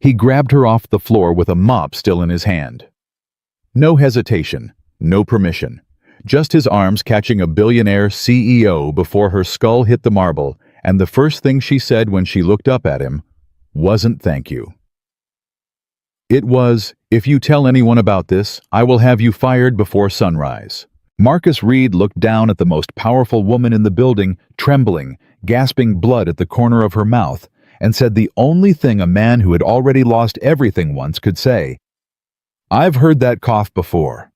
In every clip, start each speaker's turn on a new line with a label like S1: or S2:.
S1: He grabbed her off the floor with a mop still in his hand. No hesitation, no permission. Just his arms catching a billionaire CEO before her skull hit the marble, and the first thing she said when she looked up at him wasn't thank you. It was, if you tell anyone about this, I will have you fired before sunrise. Marcus Reed looked down at the most powerful woman in the building, trembling, gasping blood at the corner of her mouth, and said the only thing a man who had already lost everything once could say. I've heard that cough before.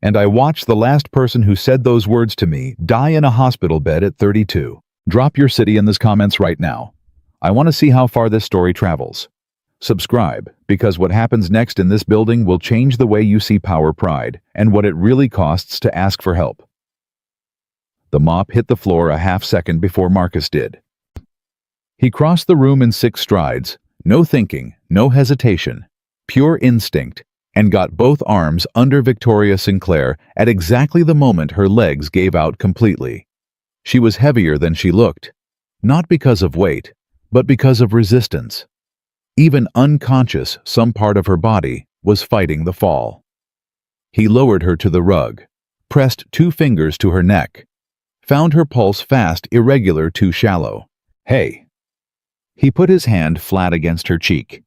S1: And I watched the last person who said those words to me die in a hospital bed at 32. Drop your city in the comments right now. I want to see how far this story travels. Subscribe, because what happens next in this building will change the way you see power pride and what it really costs to ask for help. The mop hit the floor a half second before Marcus did. He crossed the room in 6 strides, no thinking, no hesitation, pure instinct, and got both arms under Victoria Sinclair at exactly the moment her legs gave out completely. She was heavier than she looked, not because of weight, but because of resistance. Even unconscious, some part of her body was fighting the fall. He lowered her to the rug, pressed 2 fingers to her neck, found her pulse fast, irregular, too shallow. Hey. He put his hand flat against her cheek.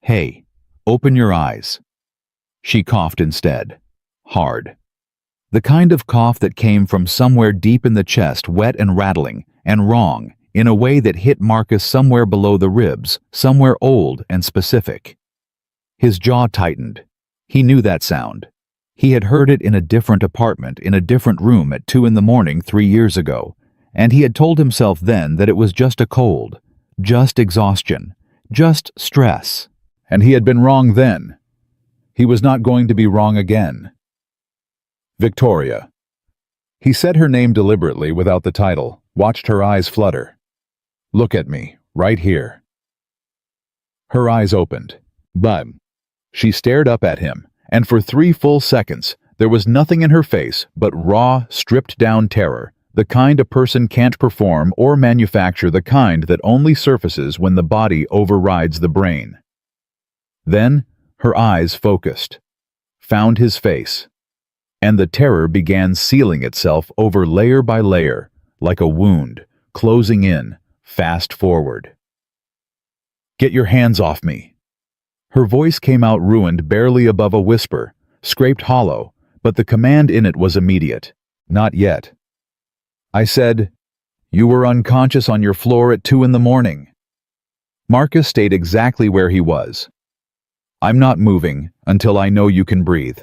S1: Hey, open your eyes. She coughed instead, hard. The kind of cough that came from somewhere deep in the chest, wet and rattling, and wrong, in a way that hit Marcus somewhere below the ribs, somewhere old and specific. His jaw tightened. He knew that sound. He had heard it in a different apartment, in a different room at 2 in the morning 3 years ago, and he had told himself then that it was just a cold, just exhaustion, just stress. And he had been wrong then. He was not going to be wrong again. Victoria. He said her name deliberately without the title, watched her eyes flutter. Look at me, right here. Her eyes opened. But she stared up at him, and for 3 full seconds, there was nothing in her face but raw, stripped-down terror, the kind a person can't perform or manufacture, the kind that only surfaces when the body overrides the brain. Then, her eyes focused, found his face, and the terror began sealing itself over layer by layer, like a wound, closing in, fast forward. Get your hands off me. Her voice came out ruined barely above a whisper, scraped hollow, but the command in it was immediate. Not yet. I said, you were unconscious on your floor at 2 in the morning. Marcus stayed exactly where he was. I'm not moving until I know you can breathe.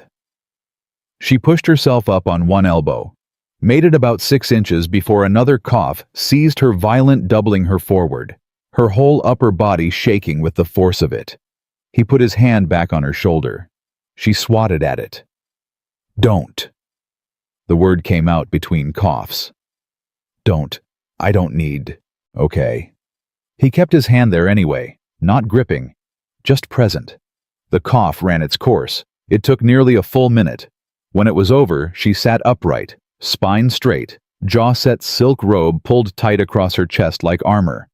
S1: She pushed herself up on one elbow, made it about 6 inches before another cough seized her, violent, doubling her forward, her whole upper body shaking with the force of it. He put his hand back on her shoulder. She swatted at it. Don't. The word came out between coughs. Don't. I don't need. Okay. He kept his hand there anyway, not gripping, just present. The cough ran its course. It took nearly a full minute. When it was over, she sat upright, spine straight, jaw-set silk robe pulled tight across her chest like armor.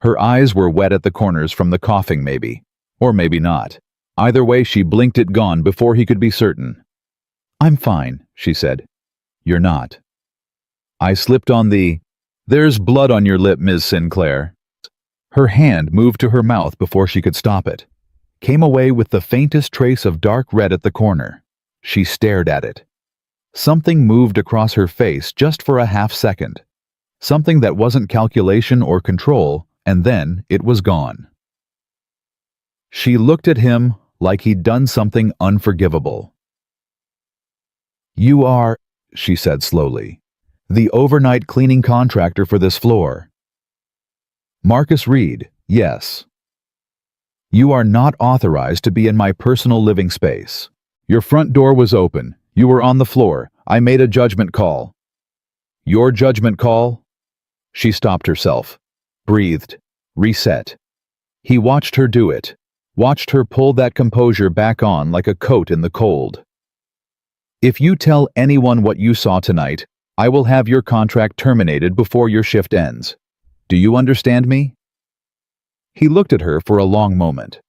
S1: Her eyes were wet at the corners from the coughing, maybe. Or maybe not. Either way, she blinked it gone before he could be certain. I'm fine, she said. You're not. I slipped on the, there's blood on your lip, Ms. Sinclair. Her hand moved to her mouth before she could stop it. Came away with the faintest trace of dark red at the corner. She stared at it. Something moved across her face just for a half second. Something that wasn't calculation or control, and then it was gone. She looked at him like he'd done something unforgivable. You are, she said slowly, the overnight cleaning contractor for this floor. Marcus Reed, yes. You are not authorized to be in my personal living space. Your front door was open. You were on the floor. I made a judgment call. Your judgment call? She stopped herself, breathed, reset. He watched her do it, watched her pull that composure back on like a coat in the cold. If you tell anyone what you saw tonight, I will have your contract terminated before your shift ends. Do you understand me? He looked at her for a long moment.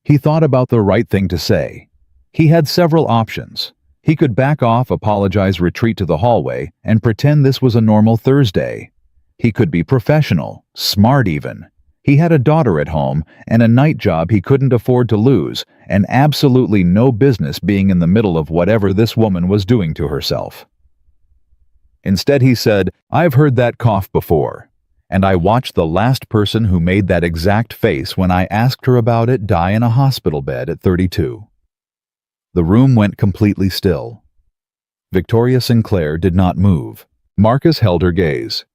S1: He thought about the right thing to say. He had several options. He could back off, apologize, retreat to the hallway, and pretend this was a normal Thursday. He could be professional, smart even. He had a daughter at home and a night job he couldn't afford to lose, and absolutely no business being in the middle of whatever this woman was doing to herself. Instead, he said, "I've heard that cough before, and I watched the last person who made that exact face when I asked her about it die in a hospital bed at 32. The room went completely still. Victoria Sinclair did not move. Marcus held her gaze.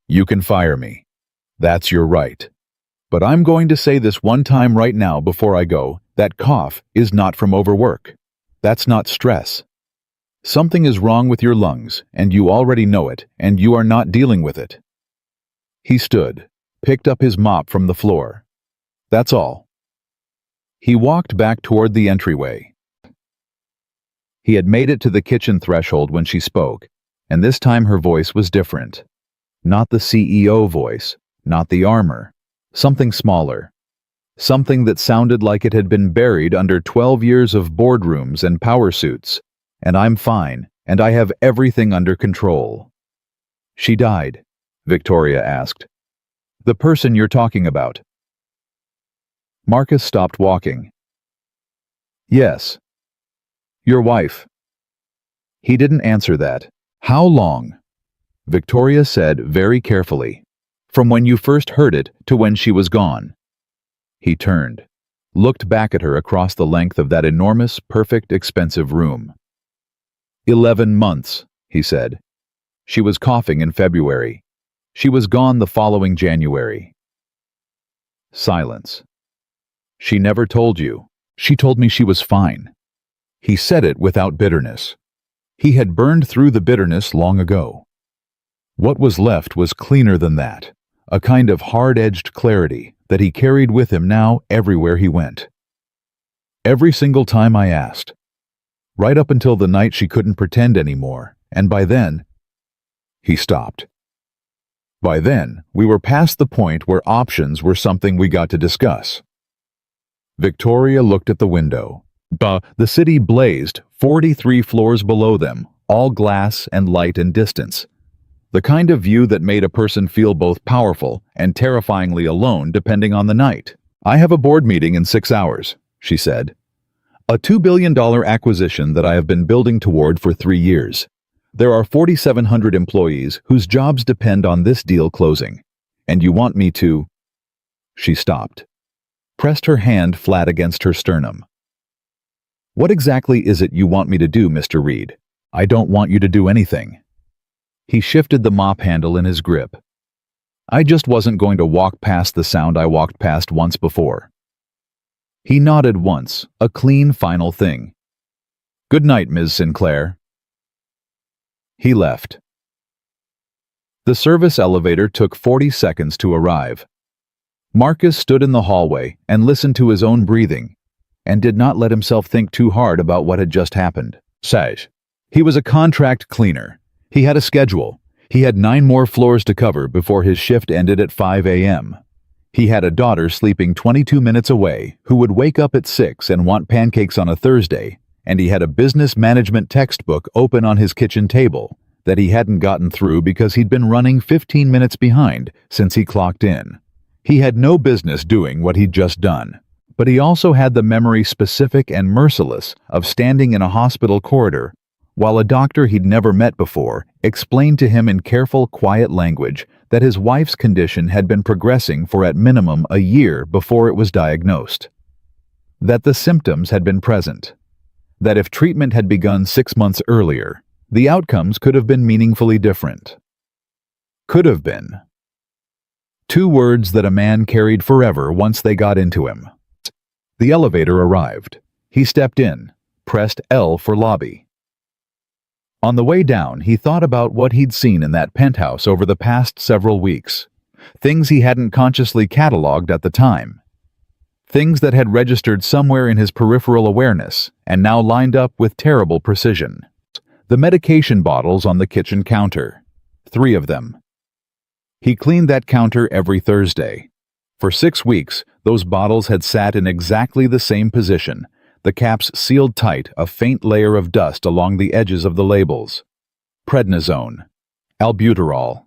S1: "You can fire me. That's your right. But I'm going to say this one time right now before I go, that cough is not from overwork. That's not stress. Something is wrong with your lungs, and you already know it, and you are not dealing with it." He stood, picked up his mop from the floor. "That's all." He walked back toward the entryway. He had made it to the kitchen threshold when she spoke, and this time her voice was different. Not the CEO voice, not the armor. Something smaller. Something that sounded like it had been buried under 12 years of boardrooms and power suits. "And I'm fine, and I have everything under control." "She died?" Victoria asked. "The person you're talking about." Marcus stopped walking. "Yes." "Your wife." He didn't answer that. "How long?" Victoria said very carefully. "From when you first heard it to when she was gone." He turned, looked back at her across the length of that enormous, perfect, expensive room. 11 months, he said. She was coughing in February. She was gone the following January. Silence. "She never told you." "She told me she was fine." He said it without bitterness. He had burned through the bitterness long ago. What was left was cleaner than that, a kind of hard-edged clarity that he carried with him now everywhere he went. "Every single time I asked. Right up until the night she couldn't pretend anymore, and by then..." He stopped. "By then, we were past the point where options were something we got to discuss." Victoria looked at the window. The city blazed 43 floors below them, all glass and light and distance. The kind of view that made a person feel both powerful and terrifyingly alone depending on the night. "I have a board meeting in 6 hours, she said. "A $2 billion acquisition that I have been building toward for 3 years. There are 4,700 employees whose jobs depend on this deal closing. And you want me to..." She stopped, pressed her hand flat against her sternum. "What exactly is it you want me to do, Mr. Reed?" "I don't want you to do anything." He shifted the mop handle in his grip. "I just wasn't going to walk past the sound I walked past once before." He nodded once, a clean final thing. "Good night, Ms. Sinclair." He left. The service elevator took 40 seconds to arrive. Marcus stood in the hallway and listened to his own breathing, and did not let himself think too hard about what had just happened. He was a contract cleaner. He had a schedule. He had 9 more floors to cover before his shift ended at 5 a.m. He had a daughter sleeping 22 minutes away who would wake up at 6 and want pancakes on a Thursday, and he had a business management textbook open on his kitchen table that he hadn't gotten through because he'd been running 15 minutes behind since he clocked in. He had no business doing what he'd just done, but he also had the memory specific and merciless of standing in a hospital corridor while a doctor he'd never met before explained to him in careful, quiet language that his wife's condition had been progressing for at minimum a year before it was diagnosed. That the symptoms had been present. That if treatment had begun 6 months earlier, the outcomes could have been meaningfully different. Could have been. 2 words that a man carried forever once they got into him. The elevator arrived. He stepped in, pressed L for lobby. On the way down, he thought about what he'd seen in that penthouse over the past several weeks. Things he hadn't consciously cataloged at the time. Things that had registered somewhere in his peripheral awareness and now lined up with terrible precision. The medication bottles on the kitchen counter. 3 of them. He cleaned that counter every Thursday. For 6 weeks, those bottles had sat in exactly the same position, the caps sealed tight, a faint layer of dust along the edges of the labels. Prednisone, albuterol,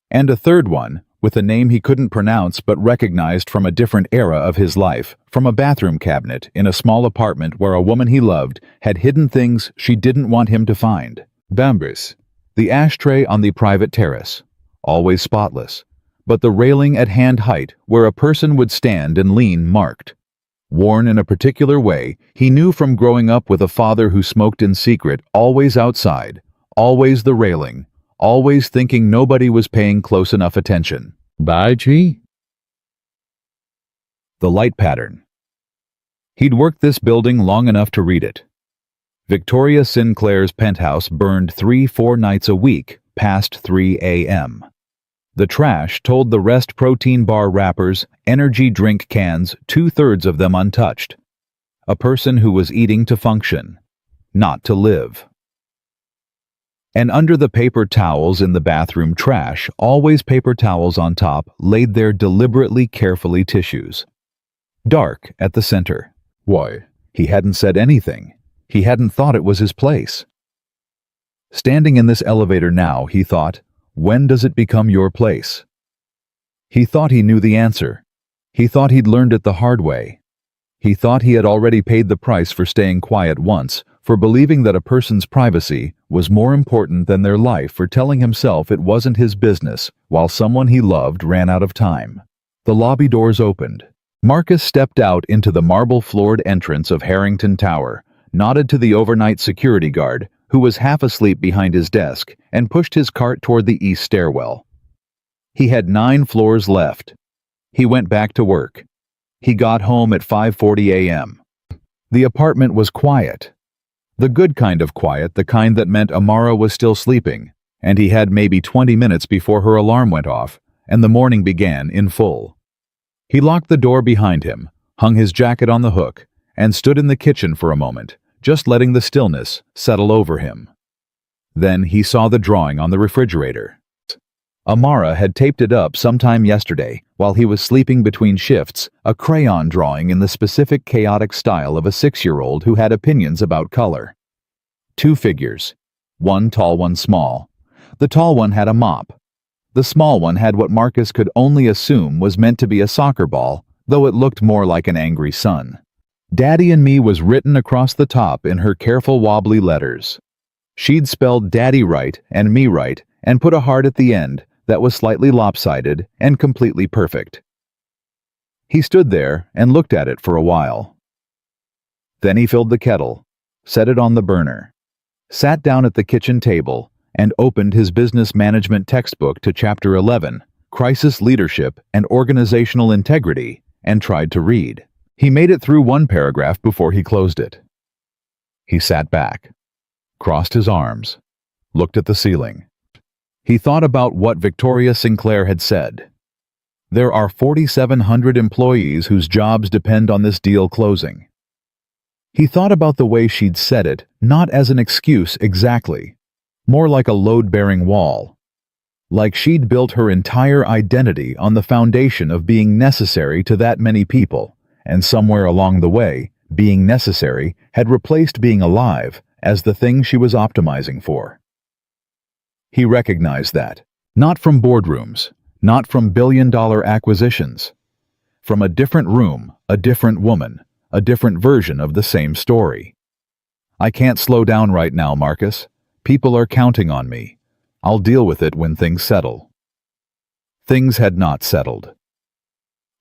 S1: and a third one, with a name he couldn't pronounce but recognized from a different era of his life, from a bathroom cabinet in a small apartment where a woman he loved had hidden things she didn't want him to find. Bambus, the ashtray on the private terrace, always spotless, but the railing at hand height where a person would stand and lean marked. Worn in a particular way, he knew from growing up with a father who smoked in secret, always outside, always the railing, always thinking nobody was paying close enough attention.
S2: Bye, G.
S1: The light pattern. He'd worked this building long enough to read it. Victoria Sinclair's penthouse burned 3-4 nights a week, past 3 a.m. The trash told the rest protein bar wrappers, energy drink cans, 2/3 of them untouched. A person who was eating to function, not to live. And under the paper towels in the bathroom trash, always paper towels on top, laid there deliberately carefully tissues. Dark at the center. Why, he hadn't said anything. He hadn't thought it was his place. Standing in this elevator now, he thought, when does it become your place? He thought he knew the answer. He thought he'd learned it the hard way. He thought he had already paid the price for staying quiet once, for believing that a person's privacy was more important than their life, for telling himself it wasn't his business while someone he loved ran out of time. The lobby doors opened. Marcus stepped out into the marble-floored entrance of Harrington Tower, nodded to the overnight security guard, who was half asleep behind his desk, and pushed his cart toward the east stairwell. He had 9 floors left. He went back to work. He got home at 5:40 a.m. The apartment was quiet. The good kind of quiet, the kind that meant Amara was still sleeping, and he had maybe 20 minutes before her alarm went off, and the morning began in full. He locked the door behind him, hung his jacket on the hook, and stood in the kitchen for a moment, just letting the stillness settle over him. Then he saw the drawing on the refrigerator. Amara had taped it up sometime yesterday while he was sleeping between shifts, a crayon drawing in the specific chaotic style of a 6-year-old who had opinions about color. 2 figures, one tall, one small. The tall one had a mop. The small one had what Marcus could only assume was meant to be a soccer ball, though it looked more like an angry sun. Daddy and Me was written across the top in her careful wobbly letters. She'd spelled Daddy right and Me right and put a heart at the end that was slightly lopsided and completely perfect. He stood there and looked at it for a while. Then he filled the kettle, set it on the burner, sat down at the kitchen table, and opened his business management textbook to Chapter 11, Crisis Leadership and Organizational Integrity, and tried to read. He made it through 1 paragraph before he closed it. He sat back, crossed his arms, looked at the ceiling. He thought about what Victoria Sinclair had said. There are 4,700 employees whose jobs depend on this deal closing. He thought about the way she'd said it, not as an excuse exactly, more like a load-bearing wall. Like she'd built her entire identity on the foundation of being necessary to that many people, and somewhere along the way, being necessary had replaced being alive as the thing she was optimizing for. He recognized that, not from boardrooms, not from billion-dollar acquisitions. From a different room, a different woman, a different version of the same story. I can't slow down right now, Marcus. People are counting on me. I'll deal with it when things settle. Things had not settled.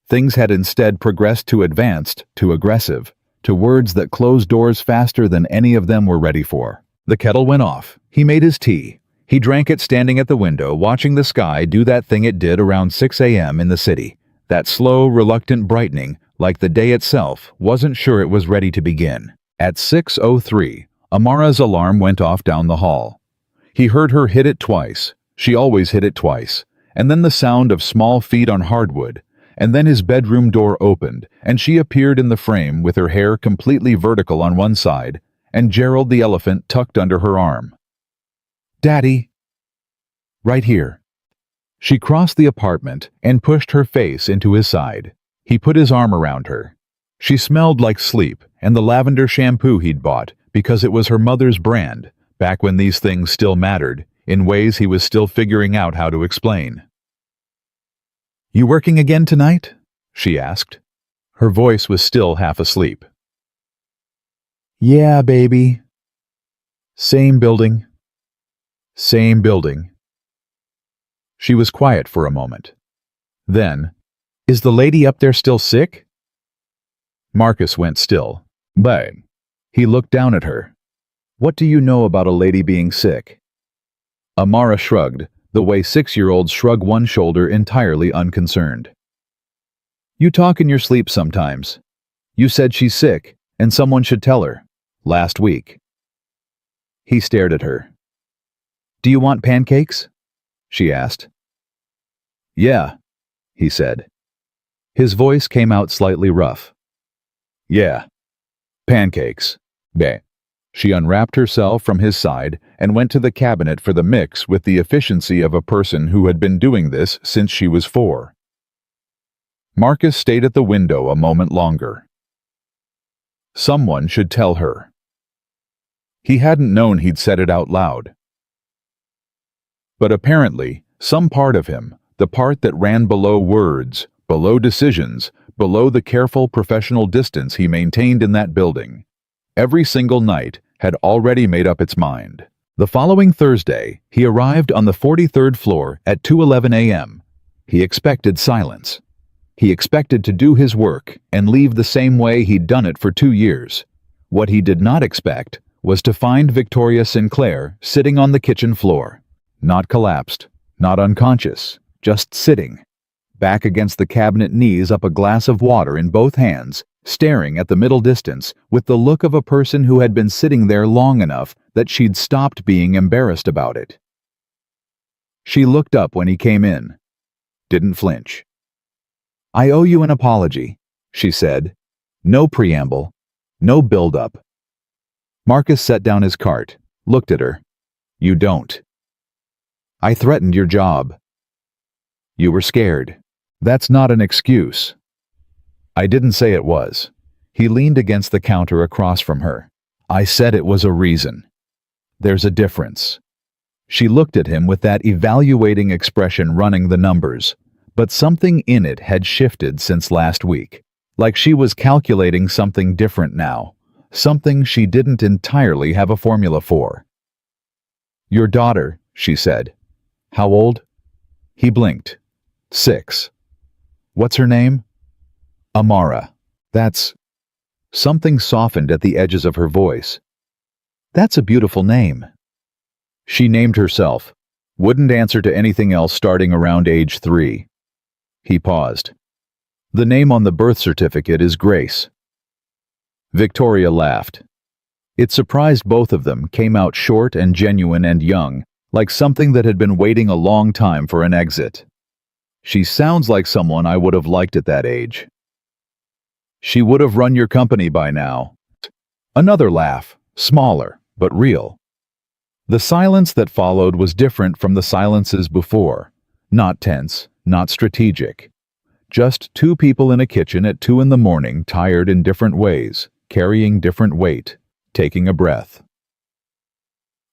S1: Things had instead progressed to advanced, to aggressive, to words that closed doors faster than any of them were ready for. The kettle went off. He made his tea. He drank it standing at the window, watching the sky do that thing it did around 6 a.m. in the city. That slow, reluctant brightening, like the day itself, wasn't sure it was ready to begin. At 6:03, Amara's alarm went off down the hall. He heard her hit it twice. She always hit it twice. And then the sound of small feet on hardwood. And then his bedroom door opened, and she appeared in the frame with her hair completely vertical on one side, and Gerald the elephant tucked under her arm. "Daddy." "Right here." She crossed the apartment and pushed her face into his side. He put his arm around her. She smelled like sleep and the lavender shampoo he'd bought because it was her mother's brand, back when these things still mattered, in ways he was still figuring out how to explain. "You working again tonight?" she asked. Her voice was still half asleep. "Yeah, baby." "Same building." "Same building." She was quiet for a moment. Then, "Is the lady up there still sick?" Marcus went still. "Bang." He looked down at her. "What do you know about a lady being sick?" Amara shrugged, the way 6-year-olds shrug one shoulder entirely unconcerned. "You talk in your sleep sometimes. You said she's sick, and someone should tell her. Last week." He stared at her. "Do you want pancakes?" she asked. "Yeah," he said. His voice came out slightly rough. "Yeah. Pancakes. Bah." She unwrapped herself from his side and went to the cabinet for the mix with the efficiency of a person who had been doing this since she was 4. Marcus stayed at the window a moment longer. Someone should tell her. He hadn't known he'd said it out loud. But apparently, some part of him, the part that ran below words, below decisions, below the careful professional distance he maintained in that building, every single night had already made up its mind. The following Thursday, he arrived on the 43rd floor at 2:11 a.m. He expected silence. He expected to do his work and leave the same way he'd done it for 2 years. What he did not expect was to find Victoria Sinclair sitting on the kitchen floor. Not collapsed, not unconscious, just sitting, back against the cabinet, knees up, a glass of water in both hands, staring at the middle distance with the look of a person who had been sitting there long enough that she'd stopped being embarrassed about it. She looked up when he came in. Didn't flinch. "I owe you an apology," she said. No preamble, no build-up. Marcus set down his cart, looked at her. "You don't." "I threatened your job." "You were scared." "That's not an excuse." "I didn't say it was." He leaned against the counter across from her. "I said it was a reason. There's a difference." She looked at him with that evaluating expression running the numbers, but something in it had shifted since last week, like she was calculating something different now, something she didn't entirely have a formula for. "Your daughter," she said. "How old?" He blinked. 6. "What's her name?" "Amara." "That's..." Something softened at the edges of her voice. "That's a beautiful name." She named herself. Wouldn't answer to anything else starting around age 3. He paused. "The name on the birth certificate is Grace." Victoria laughed. It surprised both of them, came out short and genuine and young, like something that had been waiting a long time for an exit. "She sounds like someone I would have liked at that age." "She would have run your company by now." Another laugh, smaller, but real. The silence that followed was different from the silences before. Not tense, not strategic. Just 2 people in a kitchen at 2 in the morning, tired in different ways, carrying different weight, taking a breath.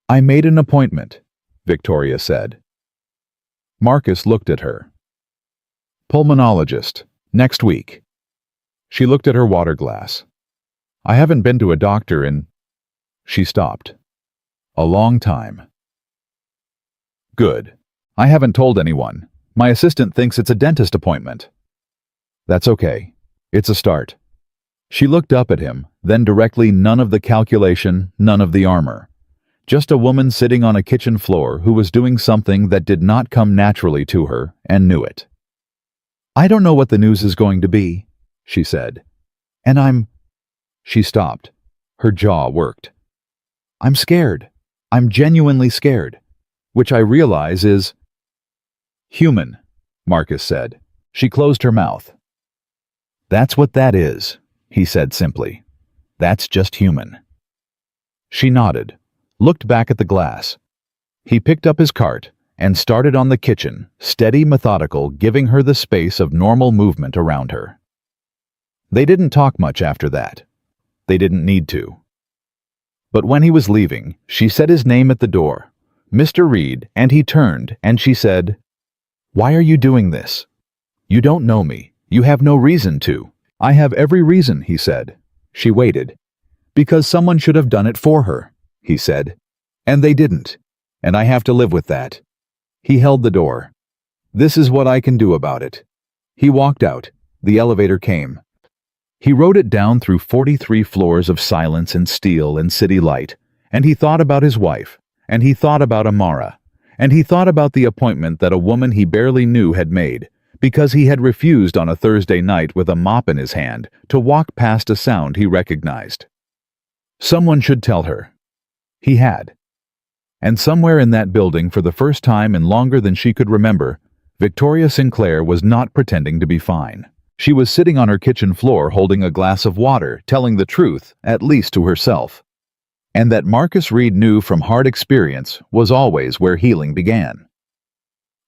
S1: "I made an appointment," Victoria said. Marcus looked at her. "Pulmonologist, next week." She looked at her water glass. "I haven't been to a doctor in..." She stopped. "A long time." "Good. I haven't told anyone. My assistant thinks it's a dentist appointment." "That's okay. It's a start." She looked up at him, then directly, none of the calculation, none of the armor. Just a woman sitting on a kitchen floor who was doing something that did not come naturally to her and knew it. "I don't know what the news is going to be," she said. "And She stopped. Her jaw worked. "I'm scared. I'm genuinely scared. Which I realize is..." "Human," Marcus said. She closed her mouth. "That's what that is," he said simply. "That's just human." She nodded, looked back at the glass. He picked up his cart and started on the kitchen, steady, methodical, giving her the space of normal movement around her. They didn't talk much after that. They didn't need to. But when he was leaving, she said his name at the door, Mr. Reed, and he turned, and she said, "Why are you doing this? You don't know me. You have no reason to." "I have every reason," he said. She waited. "Because someone should have done it for her," he said. "And they didn't. And I have to live with that." He held the door. "This is what I can do about it." He walked out. The elevator came. He rode it down through 43 floors of silence and steel and city light, and he thought about his wife, and he thought about Amara, and he thought about the appointment that a woman he barely knew had made, because he had refused on a Thursday night with a mop in his hand to walk past a sound he recognized. Someone should tell her. He had. And somewhere in that building, for the first time in longer than she could remember, Victoria Sinclair was not pretending to be fine. She was sitting on her kitchen floor holding a glass of water, telling the truth, at least to herself. And that Marcus Reed knew from hard experience was always where healing began.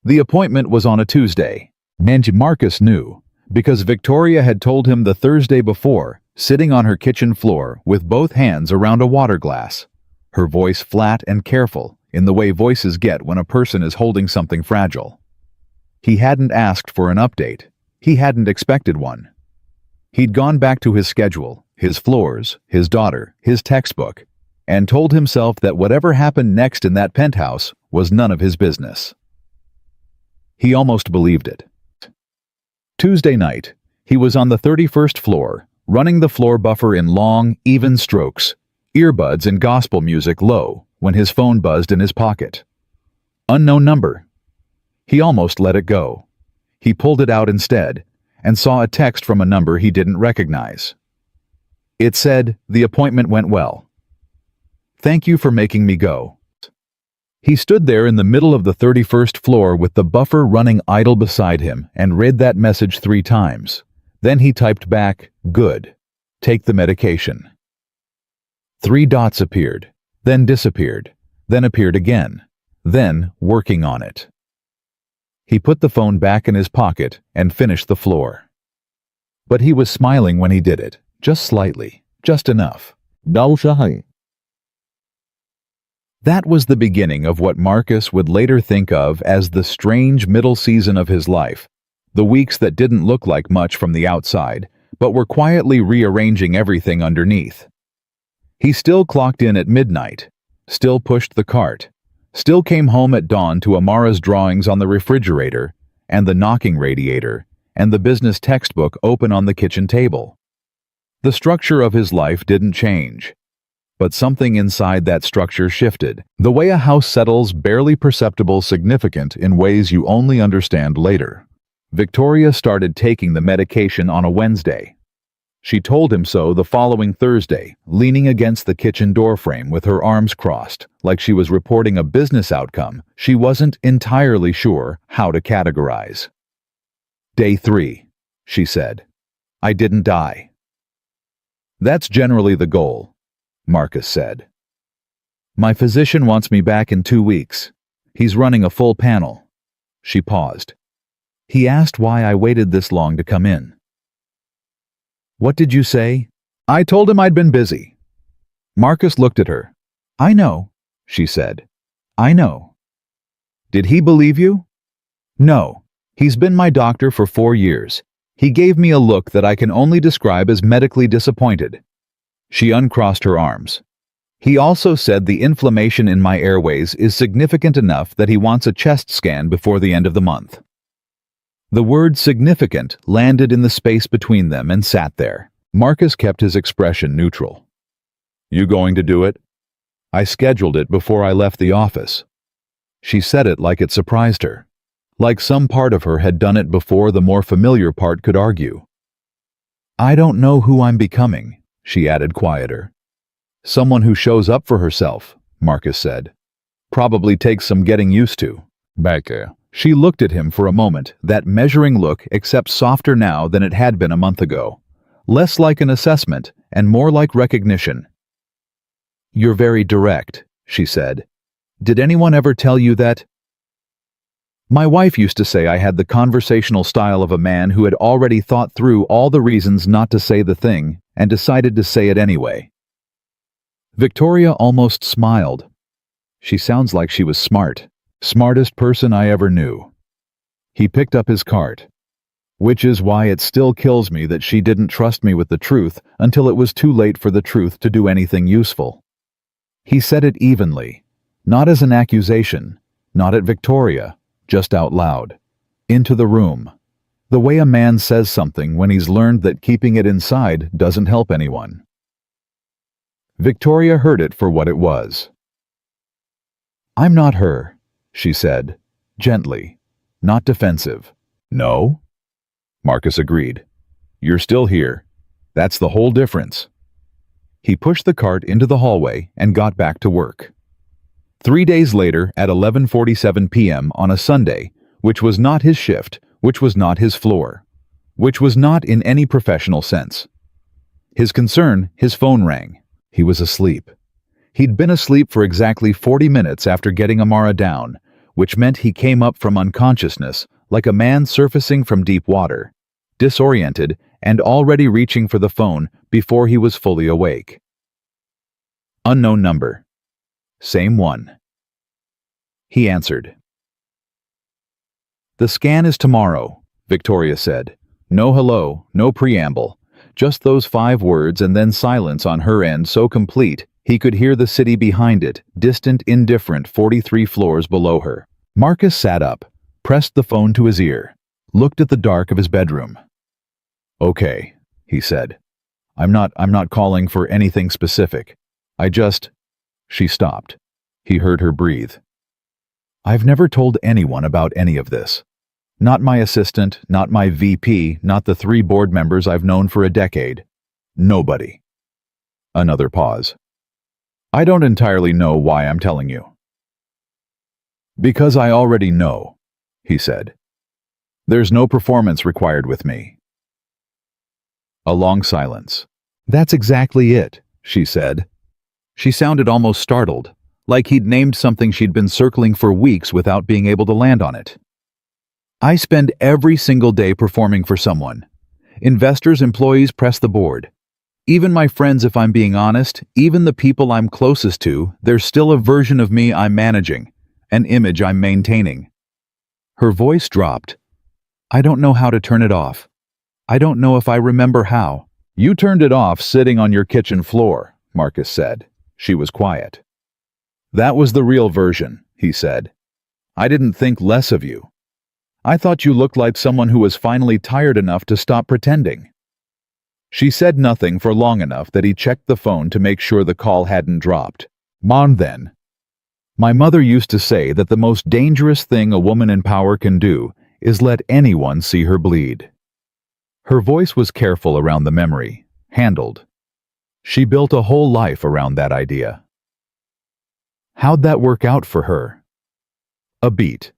S1: The appointment was on a Tuesday, and Marcus knew, because Victoria had told him the Thursday before, sitting on her kitchen floor with both hands around a water glass, her voice flat and careful, in the way voices get when a person is holding something fragile. He hadn't asked for an update. He hadn't expected one. He'd gone back to his schedule, his floors, his daughter, his textbook, and told himself that whatever happened next in that penthouse was none of his business. He almost believed it. Tuesday night, he was on the 31st floor, running the floor buffer in long, even strokes, earbuds and gospel music low, when his phone buzzed in his pocket. Unknown number. He almost let it go. He pulled it out instead, and saw a text from a number he didn't recognize. It said, "The appointment went well. Thank you for making me go." He stood there in the middle of the 31st floor with the buffer running idle beside him and read that message 3 times. Then he typed back, "Good. Take the medication." 3 dots appeared, then disappeared, then appeared again, then working on it. He put the phone back in his pocket and finished the floor. But he was smiling when he did it, just slightly, just enough. That was the beginning of what Marcus would later think of as the strange middle season of his life, the weeks that didn't look like much from the outside, but were quietly rearranging everything underneath. He still clocked in at midnight, still pushed the cart, still came home at dawn to Amara's drawings on the refrigerator, and the knocking radiator, and the business textbook open on the kitchen table. The structure of his life didn't change. But something inside that structure shifted, the way a house settles, barely perceptible, significant in ways you only understand later. Victoria started taking the medication on a Wednesday. She told him so the following Thursday, leaning against the kitchen doorframe with her arms crossed, like she was reporting a business outcome she wasn't entirely sure how to categorize. "Day 3, she said. "I didn't die." "That's generally the goal," Marcus said. "My physician wants me back in 2 weeks. He's running a full panel." She paused. "He asked why I waited this long to come in." "What did you say?" "I told him I'd been busy." Marcus looked at her. "I know," she said. "I know." "Did he believe you?" "No. He's been my doctor for 4 years. He gave me a look that I can only describe as medically disappointed." She uncrossed her arms. "He also said the inflammation in my airways is significant enough that he wants a chest scan before the end of the month." The word significant landed in the space between them and sat there. Marcus kept his expression neutral. "You going to do it?" "I scheduled it before I left the office." She said it like it surprised her, like some part of her had done it before the more familiar part could argue. "I don't know who I'm becoming," she added quieter. "Someone who shows up for herself," Marcus said. "Probably takes some getting used to." Becca. She looked at him for a moment, that measuring look except softer now than it had been a month ago. Less like an assessment and more like recognition. "You're very direct," she said. "Did anyone ever tell you that?" My wife used to say I had the conversational style of a man who had already thought through all the reasons not to say the thing and decided to say it anyway. Victoria almost smiled. She sounds like she was smart. Smartest person I ever knew. He picked up his cart. Which is why it still kills me that she didn't trust me with the truth until it was too late for the truth to do anything useful. He said it evenly, not as an accusation, not at Victoria, just out loud, into the room, the way a man says something when he's learned that keeping it inside doesn't help anyone. Victoria heard it for what it was. "I'm not her," she said, gently, not defensive. "No?" Marcus agreed. "You're still here. That's the whole difference." He pushed the cart into the hallway and got back to work. 3 days later, at 11:47 p.m. on a Sunday, which was not his shift, which was not his floor, which was not in any professional sense. His phone rang. He was asleep. He'd been asleep for exactly 40 minutes after getting Amara down, which meant he came up from unconsciousness like a man surfacing from deep water, disoriented and already reaching for the phone before he was fully awake. Unknown number. Same one. He answered. "The scan is tomorrow," Victoria said. No hello, no preamble, just those 5 words and then silence on her end so complete he could hear the city behind it, distant, indifferent 43 floors below her. Marcus sat up, pressed the phone to his ear, looked at the dark of his bedroom. "Okay," he said. I'm not calling for anything specific. She stopped. He heard her breathe. "I've never told anyone about any of this. Not my assistant, not my VP, not the 3 board members I've known for a decade. Nobody." Another pause. "I don't entirely know why I'm telling you." "Because I already know," he said. "There's no performance required with me." A long silence. "That's exactly it," she said. She sounded almost startled, like he'd named something she'd been circling for weeks without being able to land on it. "I spend every single day performing for someone. Investors, employees, press the board. Even my friends, if I'm being honest, even the people I'm closest to, there's still a version of me I'm managing, an image I'm maintaining." Her voice dropped. "I don't know how to turn it off. I don't know if I remember how." "You turned it off sitting on your kitchen floor," Marcus said. She was quiet. "That was the real version," he said. "I didn't think less of you. I thought you looked like someone who was finally tired enough to stop pretending." She said nothing for long enough that he checked the phone to make sure the call hadn't dropped. "Mom, then. My mother used to say that the most dangerous thing a woman in power can do is let anyone see her bleed." Her voice was careful around the memory, handled. She built a whole life around that idea. How'd that work out for her? A beat.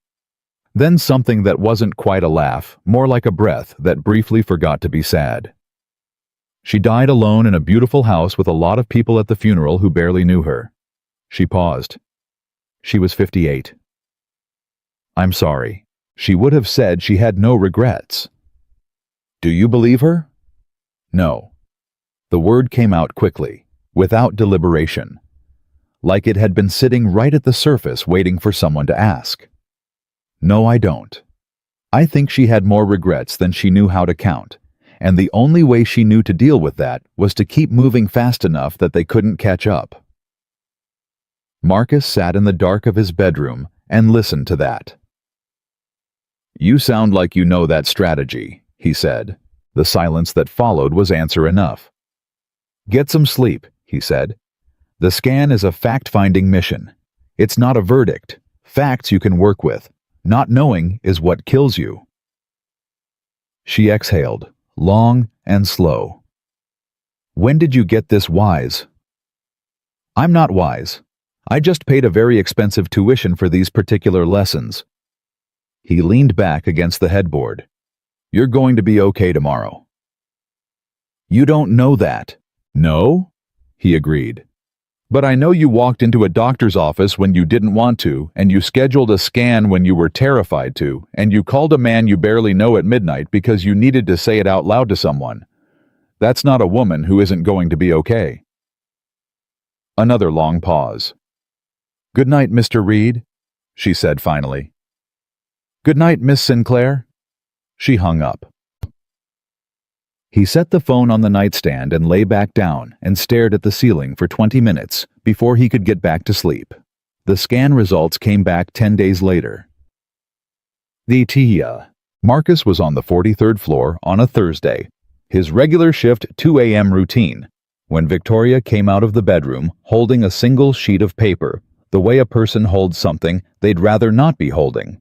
S1: Then something that wasn't quite a laugh, more like a breath that briefly forgot to be sad. She died alone in a beautiful house with a lot of people at the funeral who barely knew her. She paused. She was 58. "I'm sorry." She would have said she had no regrets. "Do you believe her?" "No." The word came out quickly, without deliberation, like it had been sitting right at the surface waiting for someone to ask. "No, I don't. I think she had more regrets than she knew how to count, and the only way she knew to deal with that was to keep moving fast enough that they couldn't catch up." Marcus sat in the dark of his bedroom and listened to that. "You sound like you know that strategy," he said. The silence that followed was answer enough. "Get some sleep," he said. "The scan is a fact-finding mission. It's not a verdict. Facts you can work with. Not knowing is what kills you." She exhaled, long and slow. "When did you get this wise?" "I'm not wise. I just paid a very expensive tuition for these particular lessons." He leaned back against the headboard. "You're going to be okay tomorrow." "You don't know that." "No?" he agreed. But I know you walked into a doctor's office when you didn't want to, and you scheduled a scan when you were terrified to, and you called a man you barely know at midnight because you needed to say it out loud to someone. That's not a woman who isn't going to be okay." Another long pause. "Good night, Mr. Reed," she said finally. "Good night, Miss Sinclair." She hung up. He set the phone on the nightstand and lay back down and stared at the ceiling for 20 minutes before he could get back to sleep. The scan results came back 10 days later. The TIA. Marcus was on the 43rd floor on a Thursday, his regular shift 2 a.m. routine, when Victoria came out of the bedroom holding a single sheet of paper, the way a person holds something they'd rather not be holding.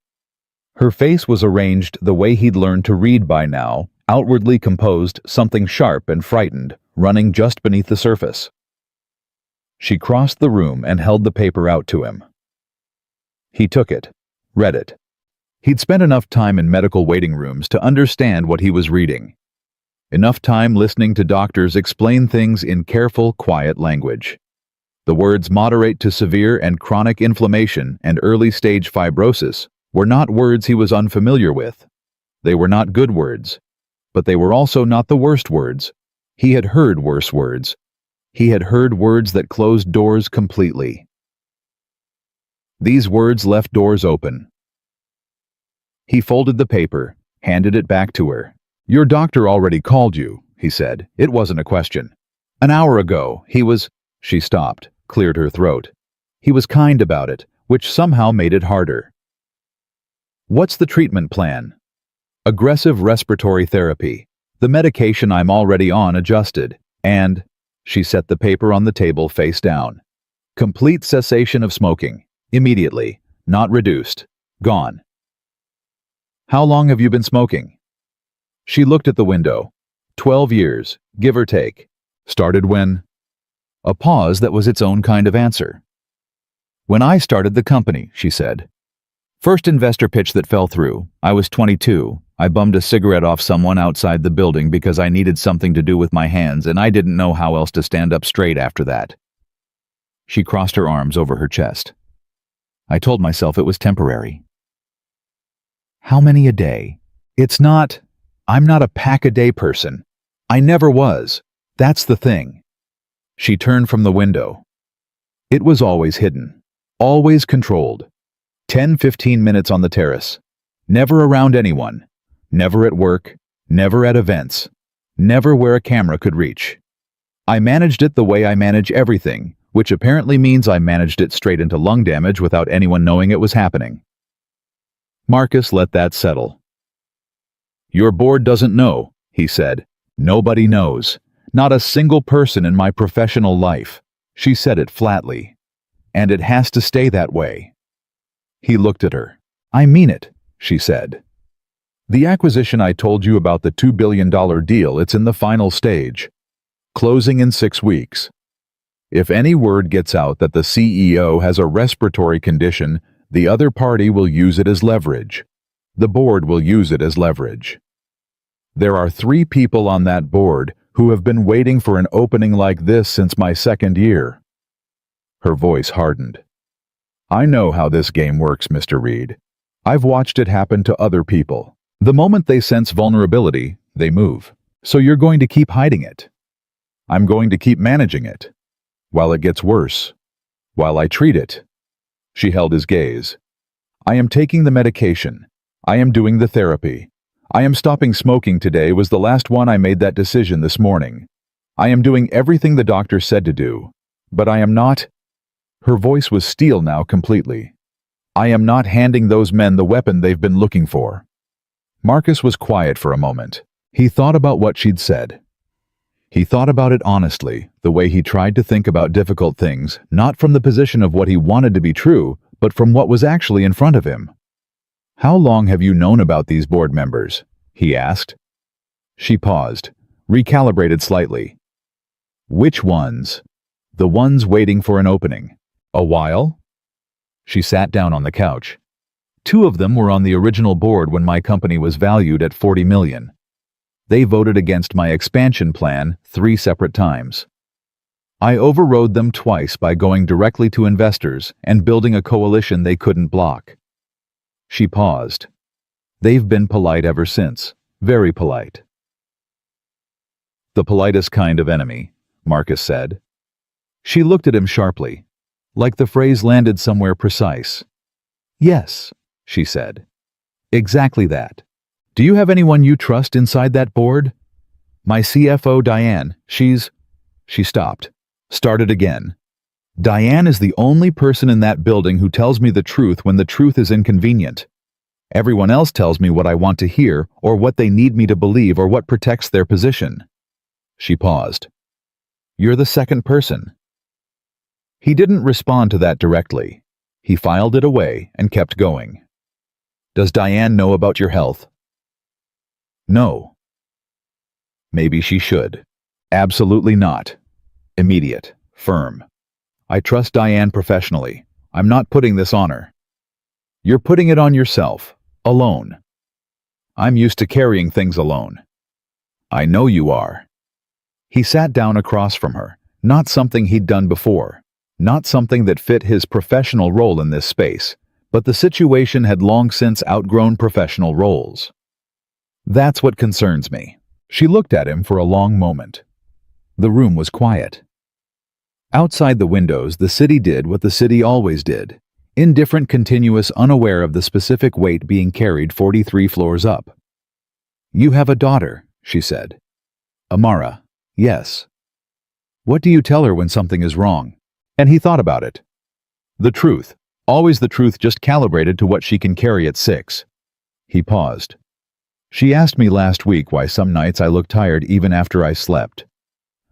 S1: Her face was arranged the way he'd learned to read by now, outwardly composed, something sharp and frightened, running just beneath the surface. She crossed the room and held the paper out to him. He took it, read it. He'd spent enough time in medical waiting rooms to understand what he was reading. Enough time listening to doctors explain things in careful, quiet language. The words moderate to severe and chronic inflammation and early-stage fibrosis were not words he was unfamiliar with. They were not good words. But they were also not the worst words. He had heard worse words. He had heard words that closed doors completely. These words left doors open. He folded the paper, handed it back to her. "Your doctor already called you," he said. "It wasn't a question. An hour ago, he was—" She stopped, cleared her throat. "He was kind about it, which somehow made it harder." "What's the treatment plan?" "Aggressive respiratory therapy. The medication I'm already on adjusted. And," she set the paper on the table face down, "complete cessation of smoking. Immediately. Not reduced. Gone." "How long have you been smoking?" She looked at the window. 12 years, give or take. "Started when?" A pause that was its own kind of answer. "When I started the company," she said. "First investor pitch that fell through. I was 22. I bummed a cigarette off someone outside the building because I needed something to do with my hands, and I didn't know how else to stand up straight after that." She crossed her arms over her chest. "I told myself it was temporary." "How many a day?" I'm not a pack-a-day person. I never was. That's the thing." She turned from the window. It was always hidden. Always controlled. 10-15 minutes on the terrace. Never around anyone. Never at work. Never at events. Never where a camera could reach. I managed it the way I manage everything, which apparently means I managed it straight into lung damage without anyone knowing it was happening. Marcus let that settle. "Your board doesn't know," he said. "Nobody knows. Not a single person in my professional life." She said it flatly. "And it has to stay that way." He looked at her. "I mean it," she said. "The acquisition I told you about, the $2 billion deal, it's in the final stage. Closing in 6 weeks. If any word gets out that the CEO has a respiratory condition, the other party will use it as leverage. The board will use it as leverage. There are 3 people on that board who have been waiting for an opening like this since my 2nd year." Her voice hardened. "I know how this game works, Mr. Reed. I've watched it happen to other people. The moment they sense vulnerability, they move. So you're going to keep hiding it. I'm going to keep managing it. While it gets worse. While I treat it." She held his gaze. "I am taking the medication. I am doing the therapy. I am stopping smoking today was the last one. I made that decision this morning. I am doing everything the doctor said to do. But I am not—" Her voice was steel now completely. "I am not handing those men the weapon they've been looking for." Marcus was quiet for a moment. He thought about what she'd said. He thought about it honestly, the way he tried to think about difficult things, not from the position of what he wanted to be true, but from what was actually in front of him. "How long have you known about these board members?" he asked. She paused, recalibrated slightly. "Which ones?" "The ones waiting for an opening." "A while?" She sat down on the couch. 2 of them were on the original board when my company was valued at $40 million. They voted against my expansion plan 3 separate times. I overrode them twice by going directly to investors and building a coalition they couldn't block. She paused. They've been polite ever since. Very polite. The politest kind of enemy, Marcus said. She looked at him sharply, like the phrase landed somewhere precise. Yes, she said. Exactly that. Do you have anyone you trust inside that board? My CFO, Diane, She stopped. Started again. Diane is the only person in that building who tells me the truth when the truth is inconvenient. Everyone else tells me what I want to hear, or what they need me to believe, or what protects their position. She paused. You're the second person. He didn't respond to that directly. He filed it away and kept going. Does Diane know about your health? No. Maybe she should. Absolutely not. Immediate. Firm. I trust Diane professionally. I'm not putting this on her. You're putting it on yourself. Alone. I'm used to carrying things alone. I know you are. He sat down across from her, not something he'd done before, not something that fit his professional role in this space, but the situation had long since outgrown professional roles. That's what concerns me. She looked at him for a long moment. The room was quiet. Outside the windows, the city did what the city always did. Indifferent, continuous, unaware of the specific weight being carried 43 floors up. You have a daughter, she said. Amara. Yes. What do you tell her when something is wrong? And he thought about it. The truth. Always the truth, just calibrated to what she can carry at 6. He paused. She asked me last week why some nights I look tired even after I slept.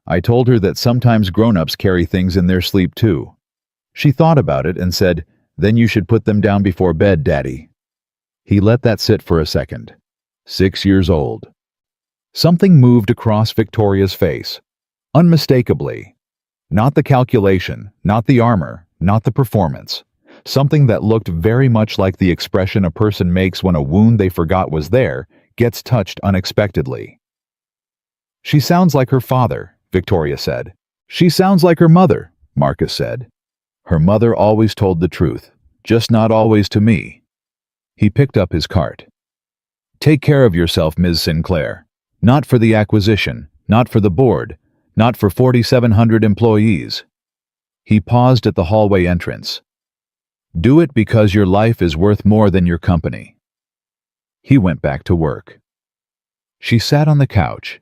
S1: I told her that sometimes grown-ups carry things in their sleep too. She thought about it and said, then you should put them down before bed, Daddy. He let that sit for a second. 6 years old. Something moved across Victoria's face. Unmistakably. Not the calculation, not the armor, not the performance. Something that looked very much like the expression a person makes when a wound they forgot was there gets touched unexpectedly. She sounds like her father, Victoria said. She sounds like her mother, Marcus said. Her mother always told the truth, just not always to me. He picked up his cart. Take care of yourself, Ms. Sinclair. Not for the acquisition, not for the board, not for 4,700 employees. He paused at the hallway entrance. Do it because your life is worth more than your company. He went back to work. She sat on the couch.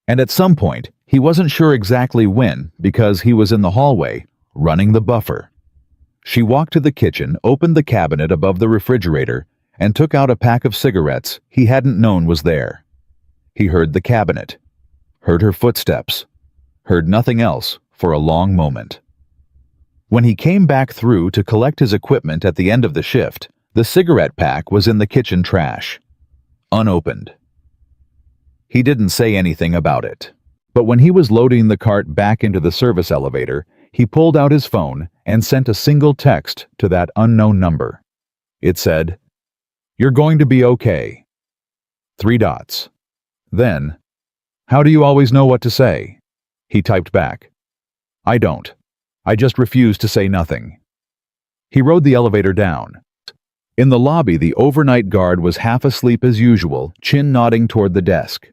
S1: And at some point, he wasn't sure exactly when, because he was in the hallway, running the buffer. She walked to the kitchen, opened the cabinet above the refrigerator, and took out a pack of cigarettes he hadn't known was there. He heard the cabinet, heard her footsteps, heard nothing else for a long moment. When he came back through to collect his equipment at the end of the shift, the cigarette pack was in the kitchen trash, unopened. He didn't say anything about it, but when he was loading the cart back into the service elevator, he pulled out his phone and sent a single text to that unknown number. It said, "You're going to be okay." 3 dots. Then, "How do you always know what to say?" He typed back, "I don't. I just refuse to say nothing." He rode the elevator down. In the lobby, the overnight guard was half asleep as usual, chin nodding toward the desk.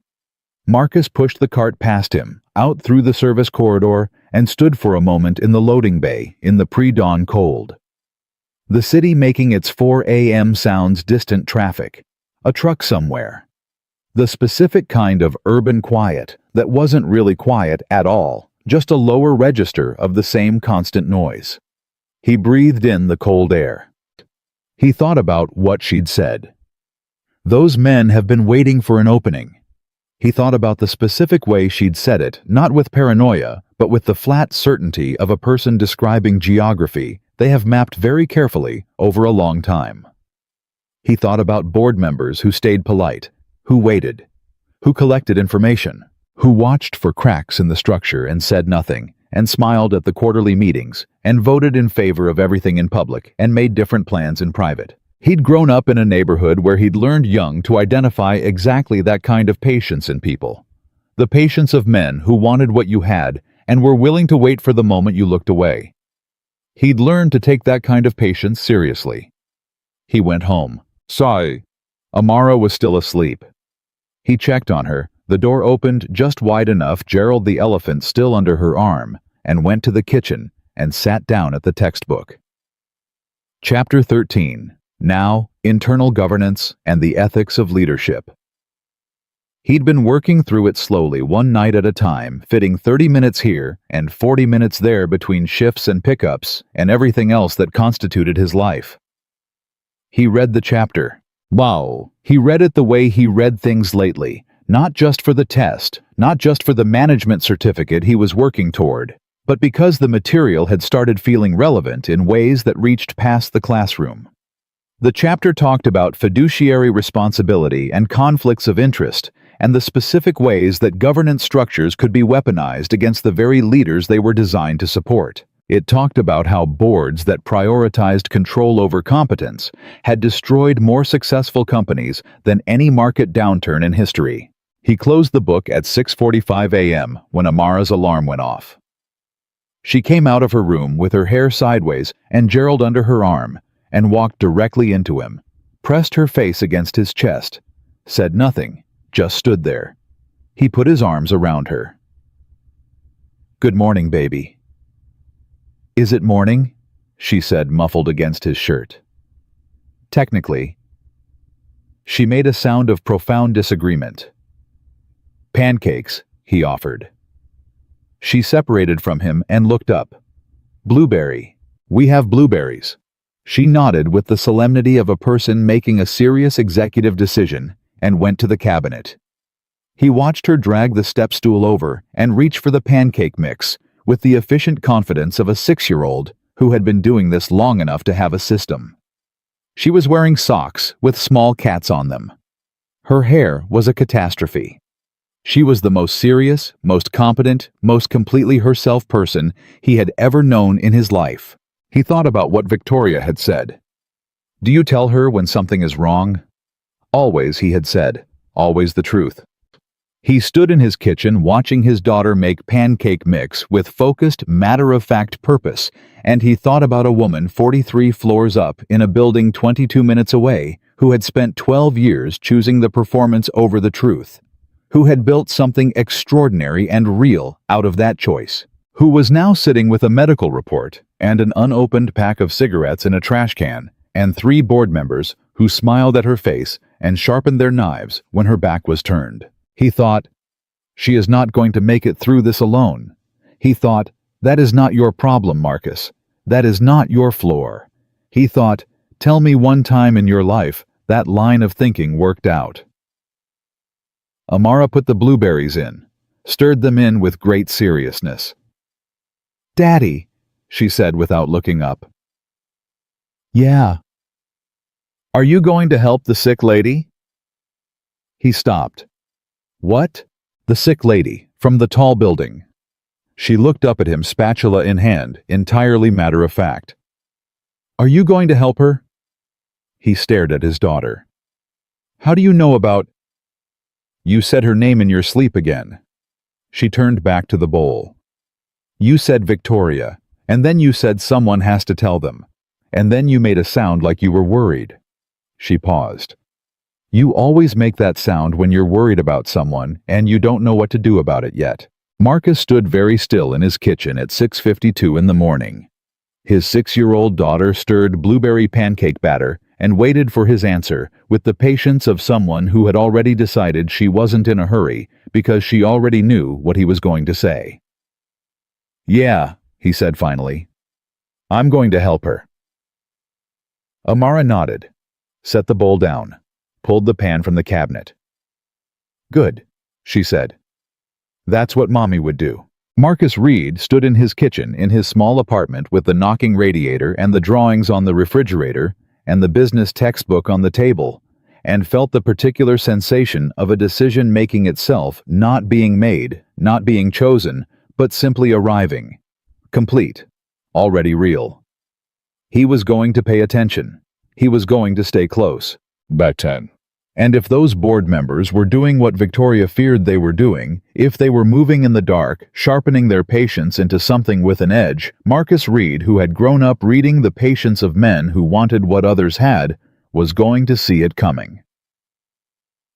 S1: Marcus pushed the cart past him, out through the service corridor, and stood for a moment in the loading bay in the pre-dawn cold. The city making its 4 a.m. sounds distant traffic, a truck somewhere. The specific kind of urban quiet that wasn't really quiet at all, just a lower register of the same constant noise. He breathed in the cold air. He thought about what she'd said. Those men have been waiting for an opening. He thought about the specific way she'd said it, not with paranoia, but with the flat certainty of a person describing geography they have mapped very carefully over a long time. He thought about board members who stayed polite, who waited, who collected information, who watched for cracks in the structure and said nothing, and smiled at the quarterly meetings, and voted in favor of everything in public and made different plans in private. He'd grown up in a neighborhood where he'd learned young to identify exactly that kind of patience in people. The patience of men who wanted what you had and were willing to wait for the moment you looked away. He'd learned to take that kind of patience seriously. He went home. Sigh. Amara was still asleep. He checked on her. The door opened just wide enough, Gerald the elephant still under her arm, and went to the kitchen and sat down at the textbook. Chapter 13. Now, Internal Governance and the Ethics of Leadership. He'd been working through it slowly, one night at a time, fitting 30 minutes here and 40 minutes there between shifts and pickups and everything else that constituted his life. He read the chapter. Wow! He read it the way he read things lately, not just for the test, not just for the management certificate he was working toward, but because the material had started feeling relevant in ways that reached past the classroom. The chapter talked about fiduciary responsibility and conflicts of interest, and the specific ways that governance structures could be weaponized against the very leaders they were designed to support. It talked about how boards that prioritized control over competence had destroyed more successful companies than any market downturn in history. He closed the book at 6:45 a.m. when Amara's alarm went off. She came out of her room with her hair sideways and Gerald under her arm, and walked directly into him, pressed her face against his chest, said nothing, just stood there. He put his arms around her. "Good morning, baby." "Is it morning?" she said, muffled against his shirt. "Technically." She made a sound of profound disagreement. "Pancakes," he offered. She separated from him and looked up. "Blueberry. We have blueberries." She nodded with the solemnity of a person making a serious executive decision and went to the cabinet. He watched her drag the step stool over and reach for the pancake mix with the efficient confidence of a 6-year-old who had been doing this long enough to have a system. She was wearing socks with small cats on them. Her hair was a catastrophe. She was the most serious, most competent, most completely herself person he had ever known in his life. He thought about what Victoria had said. "Do you tell her when something is wrong?" "Always," he had said, "always the truth." He stood in his kitchen watching his daughter make pancake mix with focused, matter-of-fact purpose, and he thought about a woman 43 floors up in a building 22 minutes away who had spent 12 years choosing the performance over the truth, who had built something extraordinary and real out of that choice, who was now sitting with a medical report and an unopened pack of cigarettes in a trash can, and 3 board members who smiled at her face and sharpened their knives when her back was turned. He thought, "She is not going to make it through this alone." He thought, "That is not your problem, Marcus. That is not your floor." He thought, "Tell me one time in your life that line of thinking worked out." Amara put the blueberries in, stirred them in with great seriousness. "Daddy," she said without looking up. "Yeah." "Are you going to help the sick lady?" He stopped. "What?" "The sick lady, from the tall building." She looked up at him, spatula in hand, entirely matter-of-fact. "Are you going to help her?" He stared at his daughter. "How do you know about—" "You said her name in your sleep again." She turned back to the bowl. "You said Victoria, and then you said someone has to tell them, and then you made a sound like you were worried." She paused. "You always make that sound when you're worried about someone and you don't know what to do about it yet." Marcus stood very still in his kitchen at 6:52 in the morning. His 6-year-old daughter stirred blueberry pancake batter and waited for his answer with the patience of someone who had already decided she wasn't in a hurry because she already knew what he was going to say. "Yeah," he said finally. "I'm going to help her." Amara nodded, set the bowl down, pulled the pan from the cabinet. "Good," she said. "That's what Mommy would do." Marcus Reed stood in his kitchen in his small apartment with the knocking radiator and the drawings on the refrigerator and the business textbook on the table, and felt the particular sensation of a decision making itself not being made, not being chosen, but simply arriving. Complete. Already real. He was going to pay attention. He was going to stay close.
S2: Button.
S1: And if those board members were doing what Victoria feared they were doing, if they were moving in the dark, sharpening their patience into something with an edge, Marcus Reed, who had grown up reading the patience of men who wanted what others had, was going to see it coming.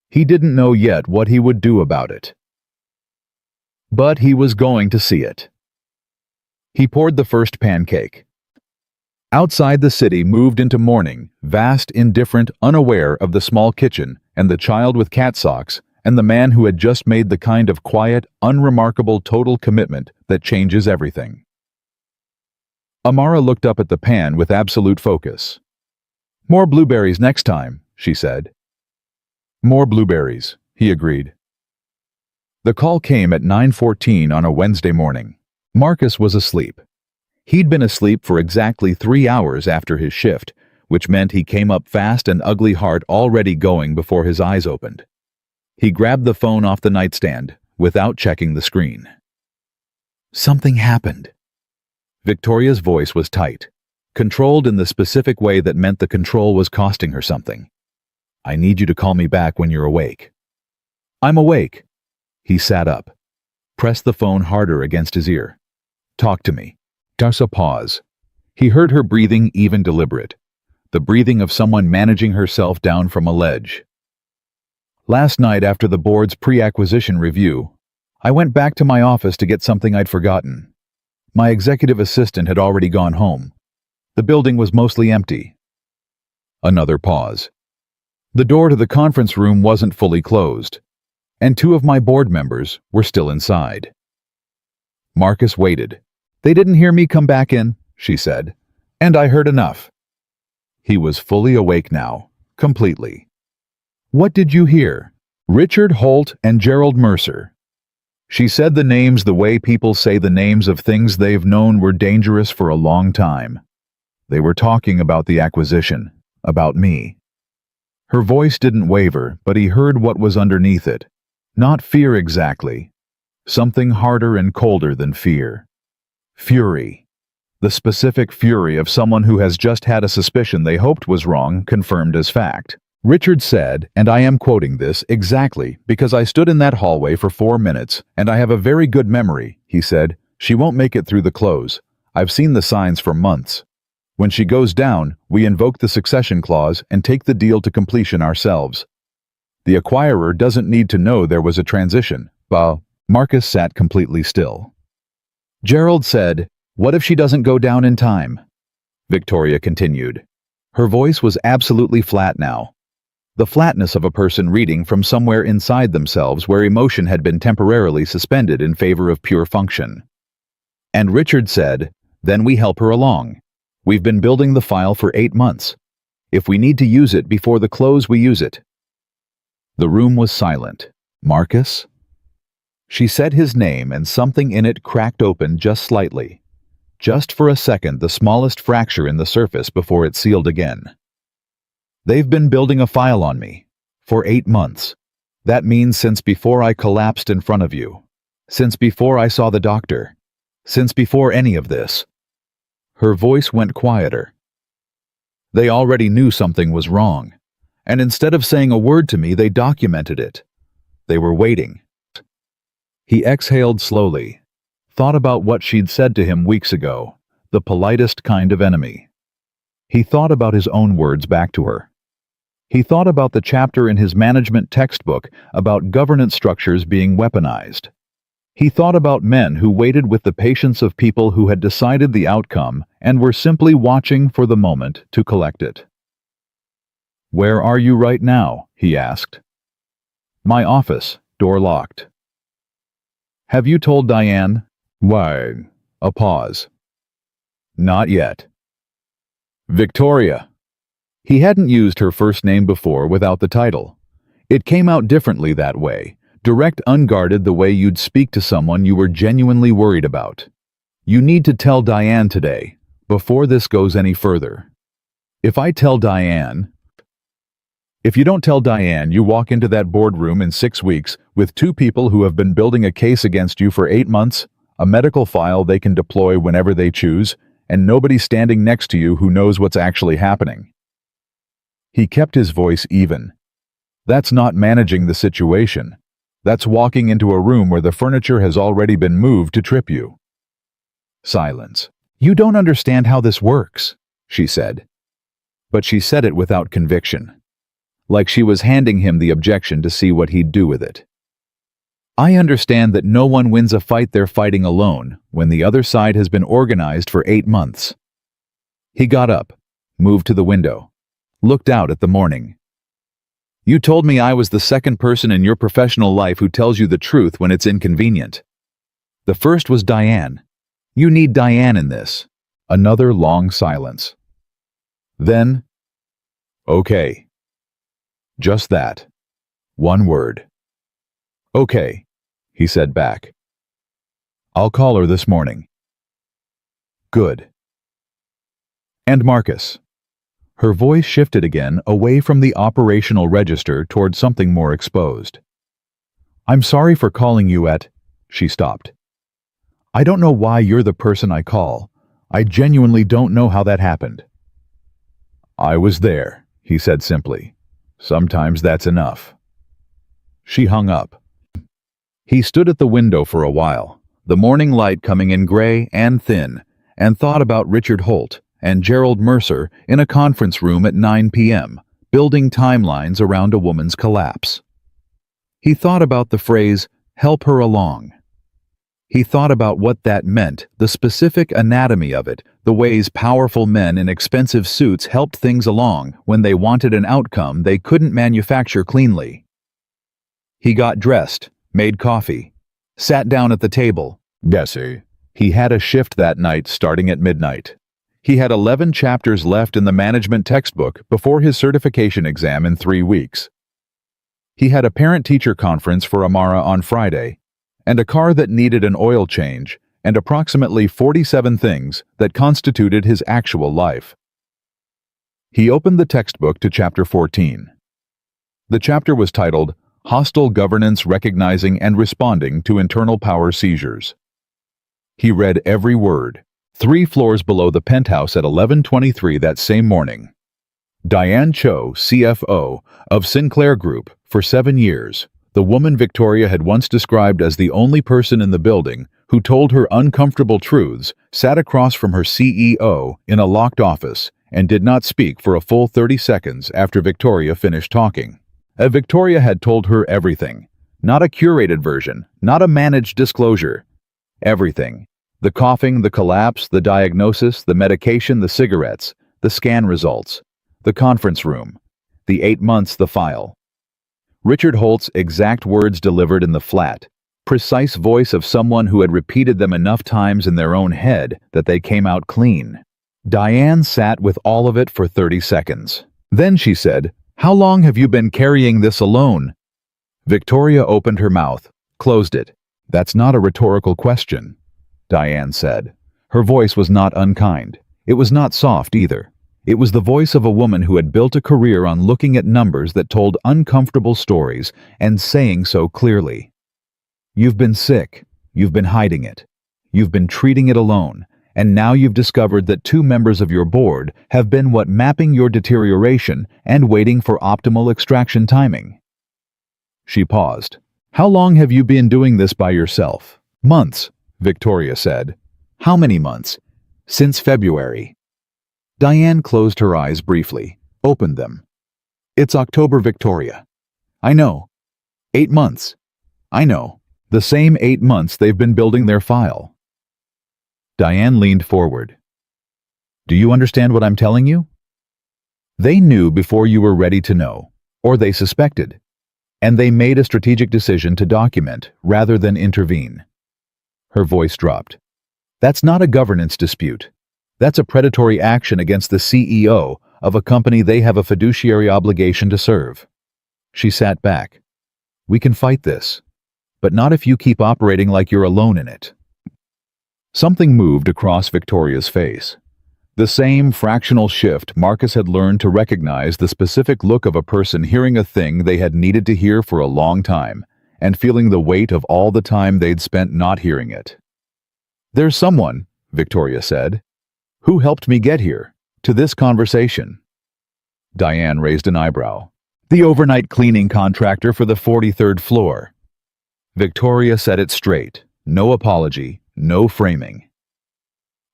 S1: He didn't know yet what he would do about it. But he was going to see it. He poured the first pancake. Outside, the city moved into mourning, vast, indifferent, unaware of the small kitchen and the child with cat socks and the man who had just made the kind of quiet, unremarkable total commitment that changes everything. Amara looked up at the pan with absolute focus. "More blueberries next time," she said. "More blueberries," he agreed. The call came at 9:14 on a Wednesday morning. Marcus was asleep. He'd been asleep for exactly 3 hours after his shift, which meant he came up fast, an ugly heart already going before his eyes opened. He grabbed the phone off the nightstand, without checking the screen. Something happened. Victoria's voice was tight, controlled in the specific way that meant the control was costing her something. "I need you to call me back when you're awake." "I'm awake." He sat up, pressed the phone harder against his ear. "Talk to me." Just a pause. He heard her breathing, even deliberate, the breathing of someone managing herself down from a ledge. "Last night, after the board's pre-acquisition review, I went back to my office to get something I'd forgotten. My executive assistant had already gone home. The building was mostly empty." Another pause. "The door to the conference room wasn't fully closed, and 2 of my board members were still inside." Marcus waited. "They didn't hear me come back in," she said, "and I heard enough." He was fully awake now, completely. "What did you hear?" "Richard Holt and Gerald Mercer." She said the names the way people say the names of things they've known were dangerous for a long time. They were talking about the acquisition, about me. Her voice didn't waver, but he heard what was underneath it. Not fear exactly. Something harder and colder than fear. Fury. The specific fury of someone who has just had a suspicion they hoped was wrong confirmed as fact. Richard said, and I am quoting this exactly because I stood in that hallway for 4 minutes, and I have a very good memory, he said. "She won't make it through the close. I've seen the signs for months. When she goes down, we invoke the succession clause and take the deal to completion ourselves. The acquirer doesn't need to know there was a transition." Marcus sat completely still. Gerald said, "What if she doesn't go down in time?" Victoria continued. Her voice was absolutely flat now. The flatness of a person reading from somewhere inside themselves where emotion had been temporarily suspended in favor of pure function. And Richard said, "Then we help her along. We've been building the file for 8 months. If we need to use it before the close, we use it." The room was silent. "Marcus?" She said his name, and something in it cracked open just slightly. Just for a second, the smallest fracture in the surface before it sealed again. "They've been building a file on me. For 8 months. That means since before I collapsed in front of you. Since before I saw the doctor. Since before any of this." Her voice went quieter. "They already knew something was wrong. And instead of saying a word to me, they documented it. They were waiting." He exhaled slowly, thought about what she'd said to him weeks ago, the politest kind of enemy. He thought about his own words back to her. He thought about the chapter in his management textbook about governance structures being weaponized. He thought about men who waited with the patience of people who had decided the outcome and were simply watching for the moment to collect it. "Where are you right now?" he asked. "My office, door locked." "Have you told Diane?" "Why?" A pause. "Not yet." "Victoria." He hadn't used her first name before without the title. It came out differently that way, direct, unguarded, the way you'd speak to someone you were genuinely worried about. "You need to tell Diane today, before this goes any further. If I tell Diane..." If you don't tell Diane, you walk into that boardroom in 6 weeks with 2 people who have been building a case against you for 8 months, a medical file they can deploy whenever they choose, and nobody standing next to you who knows what's actually happening. He kept his voice even. That's not managing the situation. That's walking into a room where the furniture has already been moved to trip you. Silence. You don't understand how this works, she said. But she said it without conviction, like she was handing him the objection to see what he'd do with it. I understand that no one wins a fight they're fighting alone when the other side has been organized for 8 months. He got up, moved to the window, looked out at the morning. You told me I was the second person in your professional life who tells you the truth when it's inconvenient. The first was Diane. You need Diane in this. Another long silence. Then, okay. Just that. One word. Okay, he said back. I'll call her this morning. Good. And Marcus. Her voice shifted again away from the operational register toward something more exposed. I'm sorry for calling you at... She stopped. I don't know why you're the person I call. I genuinely don't know how that happened. I was there, he said simply. Sometimes that's enough. She hung up. He stood at the window for a while, the morning light coming in gray and thin, and thought about Richard Holt and Gerald Mercer in a conference room at 9 p.m., building timelines around a woman's collapse. He thought about the phrase, help her along. He thought about what that meant, the specific anatomy of it, the ways powerful men in expensive suits helped things along when they wanted an outcome they couldn't manufacture cleanly. He got dressed, made coffee, sat down at the table. Bessie. He had a shift that night starting at midnight. He had 11 chapters left in the management textbook before his certification exam in 3 weeks. He had a parent-teacher conference for Amara on Friday, and a car that needed an oil change, and approximately 47 things that constituted his actual life. He opened the textbook to chapter 14. The chapter was titled, Hostile Governance Recognizing and Responding to Internal Power Seizures. He read every word, 3 floors below the penthouse at 11:23 that same morning. Diane Cho, CFO of Sinclair Group for 7 years, the woman Victoria had once described as the only person in the building who told her uncomfortable truths, sat across from her CEO in a locked office and did not speak for a full 30 seconds after Victoria finished talking. Victoria had told her everything, not a curated version, not a managed disclosure. Everything. The coughing, the collapse, the diagnosis, the medication, the cigarettes, the scan results, the conference room, the 8 months, the file. Richard Holt's exact words delivered in the flat, precise voice of someone who had repeated them enough times in their own head that they came out clean. Diane sat with all of it for 30 seconds. Then she said, "How long have you been carrying this alone?" Victoria opened her mouth, closed it. "That's not a rhetorical question," Diane said. Her voice was not unkind. It was not soft either. It was the voice of a woman who had built a career on looking at numbers that told uncomfortable stories and saying so clearly. You've been sick. You've been hiding it. You've been treating it alone. And now you've discovered that 2 members of your board have been mapping your deterioration and waiting for optimal extraction timing. She paused. How long have you been doing this by yourself? Months, Victoria said. How many months? Since February. Diane closed her eyes briefly, opened them. It's October, Victoria. I know. 8 months. I know. The same 8 months they've been building their file. Diane leaned forward. Do you understand what I'm telling you? They knew before you were ready to know, or they suspected, and they made a strategic decision to document rather than intervene. Her voice dropped. That's not a governance dispute. That's a predatory action against the CEO of a company they have a fiduciary obligation to serve. She sat back. We can fight this, but not if you keep operating like you're alone in it. Something moved across Victoria's face. The same fractional shift Marcus had learned to recognize the specific look of a person hearing a thing they had needed to hear for a long time and feeling the weight of all the time they'd spent not hearing it. There's someone, Victoria said, who helped me get here, to this conversation. Diane raised an eyebrow. The overnight cleaning contractor for the 43rd floor. Victoria said it straight. No apology, no framing.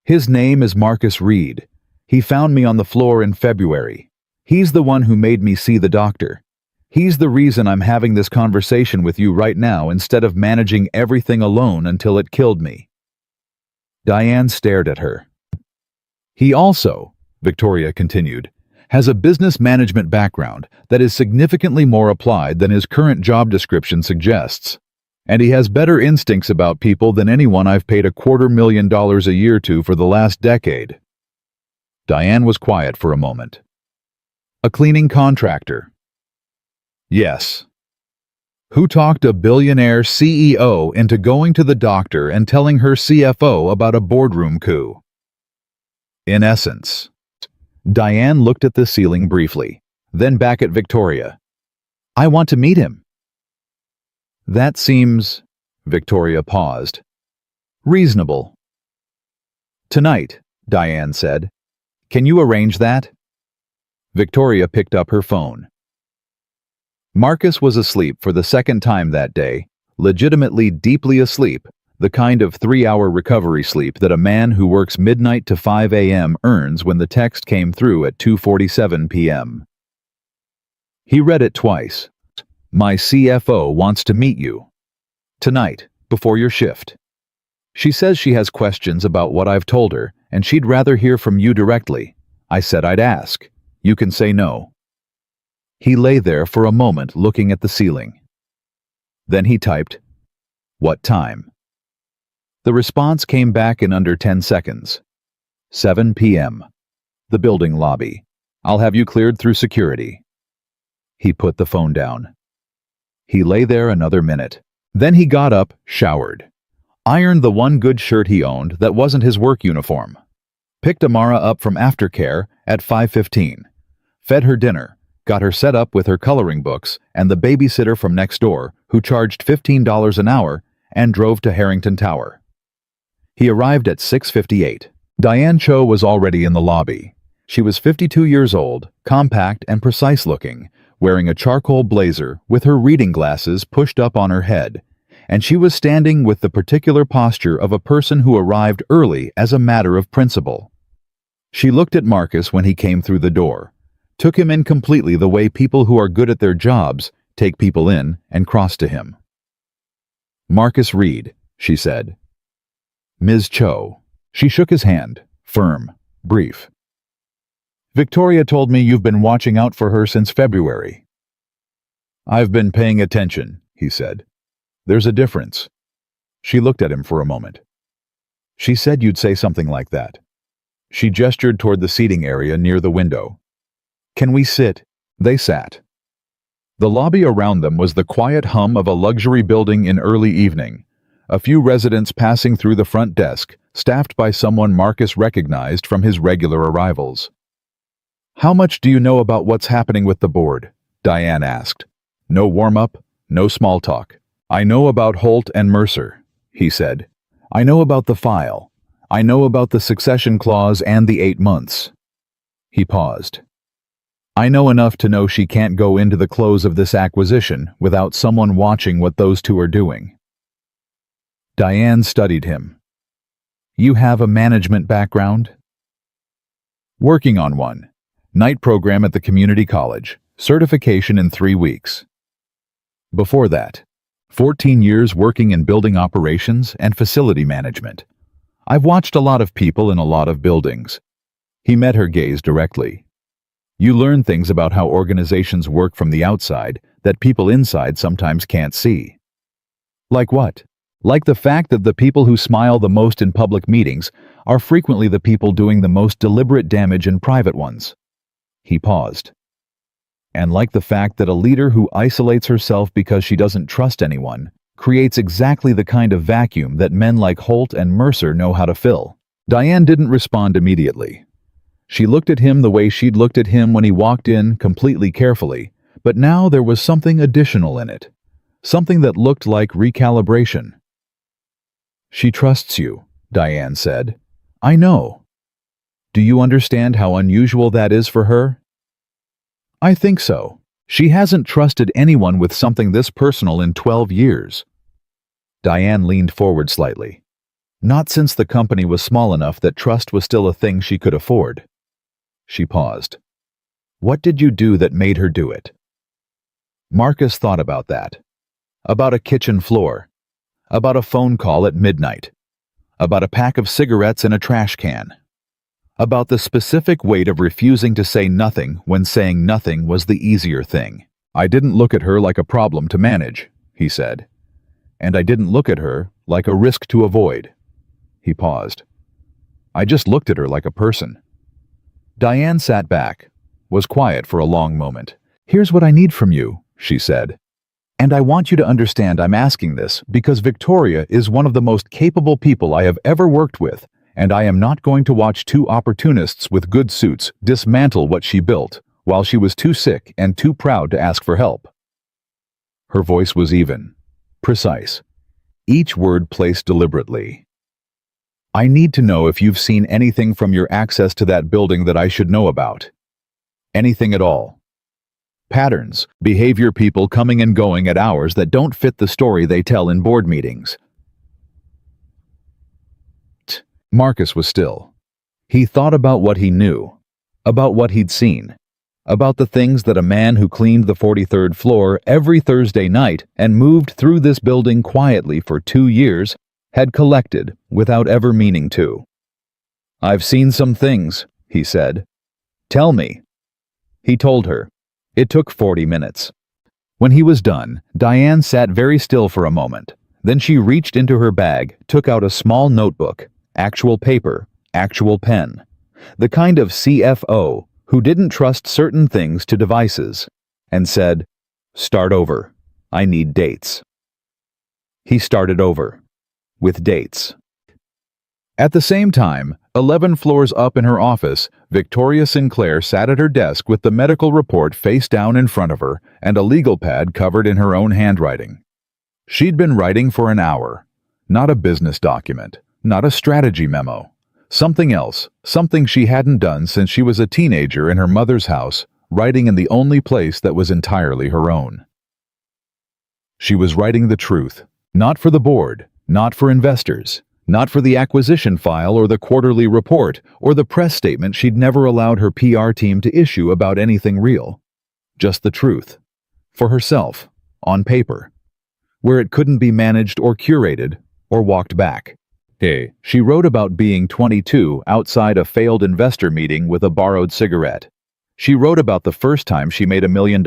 S1: His name is Marcus Reed. He found me on the floor in February. He's the one who made me see the doctor. He's the reason I'm having this conversation with you right now instead of managing everything alone until it killed me. Diane stared at her. He also, Victoria continued, has a business management background that is significantly more applied than his current job description suggests. And he has better instincts about people than anyone I've paid $250,000 a year to for the last decade. Diane was quiet for a moment. A cleaning contractor. Yes. Who talked a billionaire CEO into going to the doctor and telling her CFO about a boardroom coup? In essence. Diane looked at the ceiling briefly, then back at Victoria. I want to meet him. That seems, Victoria paused, reasonable. Tonight, Diane said. Can you arrange that? Victoria picked up her phone. Marcus was asleep for the second time that day, legitimately deeply asleep, the kind of 3-hour recovery sleep that a man who works midnight to 5 a.m. earns when the text came through at 2:47 p.m. He read it twice. My CFO wants to meet you. Tonight, before your shift. She says she has questions about what I've told her, and she'd rather hear from you directly. I said I'd ask. You can say no. He lay there for a moment looking at the ceiling. Then he typed, What time? The response came back in under 10 seconds. 7 p.m. The building lobby. I'll have you cleared through security. He put the phone down. He lay there another minute. Then he got up, showered. Ironed the one good shirt he owned that wasn't his work uniform. Picked Amara up from aftercare at 5:15. Fed her dinner. Got her set up with her coloring books and the babysitter from next door, who charged $15 an hour, and drove to Harrington Tower. He arrived at 6:58. Diane Cho was already in the lobby. She was 52 years old, compact and precise-looking, wearing a charcoal blazer with her reading glasses pushed up on her head, and she was standing with the particular posture of a person who arrived early as a matter of principle. She looked at Marcus when he came through the door, took him in completely the way people who are good at their jobs take people in, and crossed to him. Marcus Reed, she said. Ms. Cho. She shook his hand, firm, brief. Victoria told me you've been watching out for her since February. I've been paying attention, he said. There's a difference. She looked at him for a moment. She said you'd say something like that. She gestured toward the seating area near the window. Can we sit? They sat. The lobby around them was the quiet hum of a luxury building in early evening. A few residents passing through the front desk, staffed by someone Marcus recognized from his regular arrivals. How much do you know about what's happening with the board? Diane asked. No warm-up, no small talk. I know about Holt and Mercer, he said. I know about the file. I know about the succession clause and the 8 months. He paused. I know enough to know she can't go into the close of this acquisition without someone watching what those two are doing. Diane studied him. You have a management background? Working on one. Night program at the community college. Certification in 3 weeks. Before that, 14 years working in building operations and facility management. I've watched a lot of people in a lot of buildings. He met her gaze directly. You learn things about how organizations work from the outside that people inside sometimes can't see. Like what? Like the fact that the people who smile the most in public meetings are frequently the people doing the most deliberate damage in private ones. He paused. And like the fact that a leader who isolates herself because she doesn't trust anyone creates exactly the kind of vacuum that men like Holt and Mercer know how to fill. Diane didn't respond immediately. She looked at him the way she'd looked at him when he walked in, completely carefully, but now there was something additional in it. Something that looked like recalibration. She trusts you, Diane said. I know. Do you understand how unusual that is for her? I think so, She hasn't trusted anyone with something this personal in 12 years. Diane leaned forward slightly. Not since the company was small enough that trust was still a thing she could afford. She paused. What did you do that made her do it? Marcus thought about that. About a kitchen floor. About a phone call at midnight. About a pack of cigarettes in a trash can. About the specific weight of refusing to say nothing when saying nothing was the easier thing. I didn't look at her like a problem to manage, he said. And I didn't look at her like a risk to avoid. He paused. I just looked at her like a person. Diane sat back, was quiet for a long moment. Here's what I need from you, she said. And I want you to understand I'm asking this because Victoria is one of the most capable people I have ever worked with, and I am not going to watch two opportunists with good suits dismantle what she built while she was too sick and too proud to ask for help. Her voice was even, precise, each word placed deliberately. I need to know if you've seen anything from your access to that building that I should know about. Anything at all. Patterns, behavior, people coming and going at hours that don't fit the story they tell in board meetings. Marcus was still. He thought about what he knew, about what he'd seen, about the things that a man who cleaned the 43rd floor every Thursday night and moved through this building quietly for 2 years had collected without ever meaning to. I've seen some things, he said. Tell me. He told her. It took 40 minutes. When he was done, Diane sat very still for a moment. Then she reached into her bag, took out a small notebook, actual paper, actual pen. The kind of CFO who didn't trust certain things to devices, and said, Start over. I need dates. He started over. With dates. At the same time, 11 floors up in her office, Victoria Sinclair sat at her desk with the medical report face down in front of her and a legal pad covered in her own handwriting. She'd been writing for an hour. Not a business document, not a strategy memo. Something else, something she hadn't done since she was a teenager in her mother's house, writing in the only place that was entirely her own. She was writing the truth, not for the board, not for investors, not for the acquisition file or the quarterly report or the press statement she'd never allowed her PR team to issue about anything real. Just the truth. For herself, on paper. Where it couldn't be managed or curated or walked back. She wrote about being 22 outside a failed investor meeting with a borrowed cigarette. She wrote about the first time she made $1 million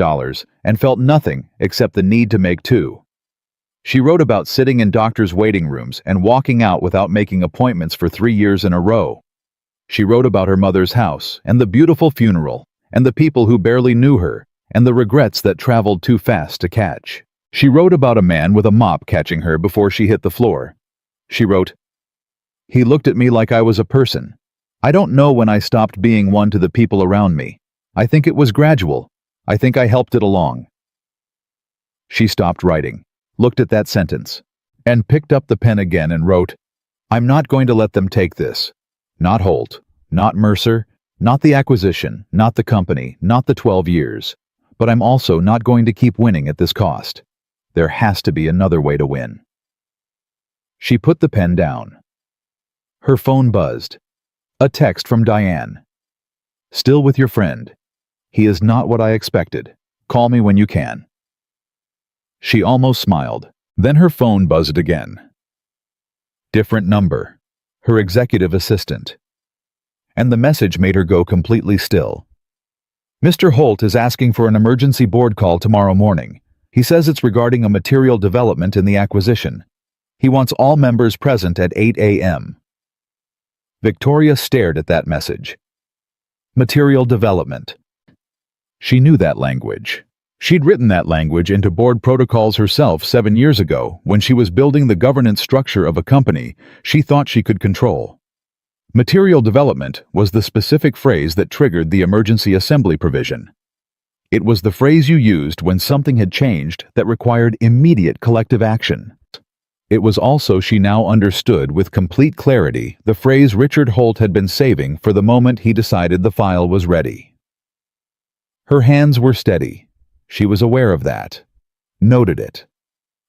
S1: and felt nothing except the need to make $2. She wrote about sitting in doctors' waiting rooms and walking out without making appointments for 3 years in a row. She wrote about her mother's house and the beautiful funeral and the people who barely knew her and the regrets that traveled too fast to catch. She wrote about a man with a mop catching her before she hit the floor. She wrote, He looked at me like I was a person. I don't know when I stopped being one to the people around me. I think it was gradual. I think I helped it along. She stopped writing, looked at that sentence, and picked up the pen again and wrote, I'm not going to let them take this. Not Holt, not Mercer, not the acquisition, not the company, not the 12 years. But I'm also not going to keep winning at this cost. There has to be another way to win. She put the pen down. Her phone buzzed. A text from Diane. Still with your friend. He is not what I expected. Call me when you can. She almost smiled. Then her phone buzzed again. Different number. Her executive assistant. And the message made her go completely still. Mr. Holt is asking for an emergency board call tomorrow morning. He says it's regarding a material development in the acquisition. He wants all members present at 8 a.m. Victoria stared at that message. Material development. She knew that language. She'd written that language into board protocols herself 7 years ago when she was building the governance structure of a company she thought she could control. Material development was the specific phrase that triggered the emergency assembly provision. It was the phrase you used when something had changed that required immediate collective action. It was also, she now understood with complete clarity, the phrase Richard Holt had been saving for the moment he decided the file was ready. Her hands were steady. She was aware of that. Noted it.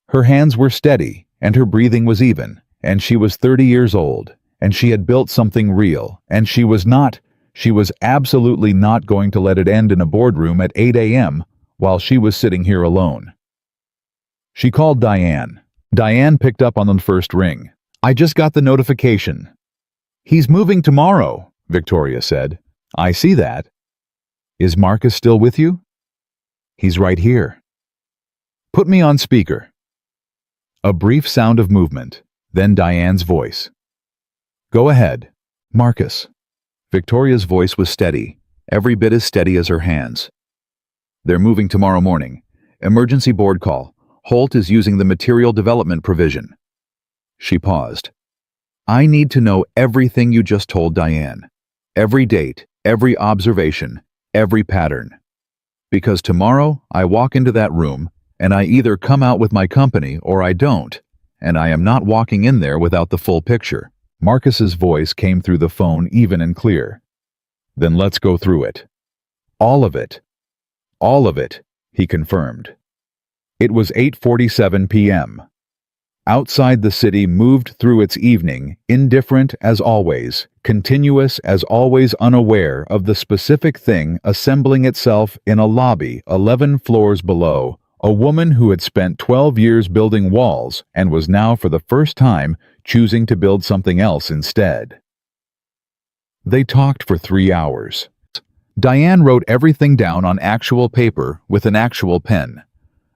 S1: Her hands were steady, and her breathing was even, and she was 30 years old, and she had built something real, and she was absolutely not going to let it end in a boardroom at 8 a.m. while she was sitting here alone. She called Diane. Diane picked up on the first ring. "I just got the notification." "He's moving tomorrow," Victoria said. "I see that." "Is Marcus still with you?" "He's right here." "Put me on speaker." A brief sound of movement, then Diane's voice. "Go ahead. Marcus." Victoria's voice was steady, every bit as steady as her hands. "They're moving tomorrow morning. Emergency board call. Holt is using the material development provision." She paused. "I need to know everything you just told Diane. Every date, every observation, every pattern. Because tomorrow I walk into that room and I either come out with my company or I don't, and I am not walking in there without the full picture." Marcus's voice came through the phone even and clear. "Then let's go through it." "All of it." "All of it," he confirmed. It was 8:47 p.m. Outside the city moved through its evening, indifferent as always, continuous as always, unaware of the specific thing assembling itself in a lobby 11 floors below, a woman who had spent 12 years building walls and was now for the first time choosing to build something else instead. They talked for 3 hours. Diane wrote everything down on actual paper with an actual pen.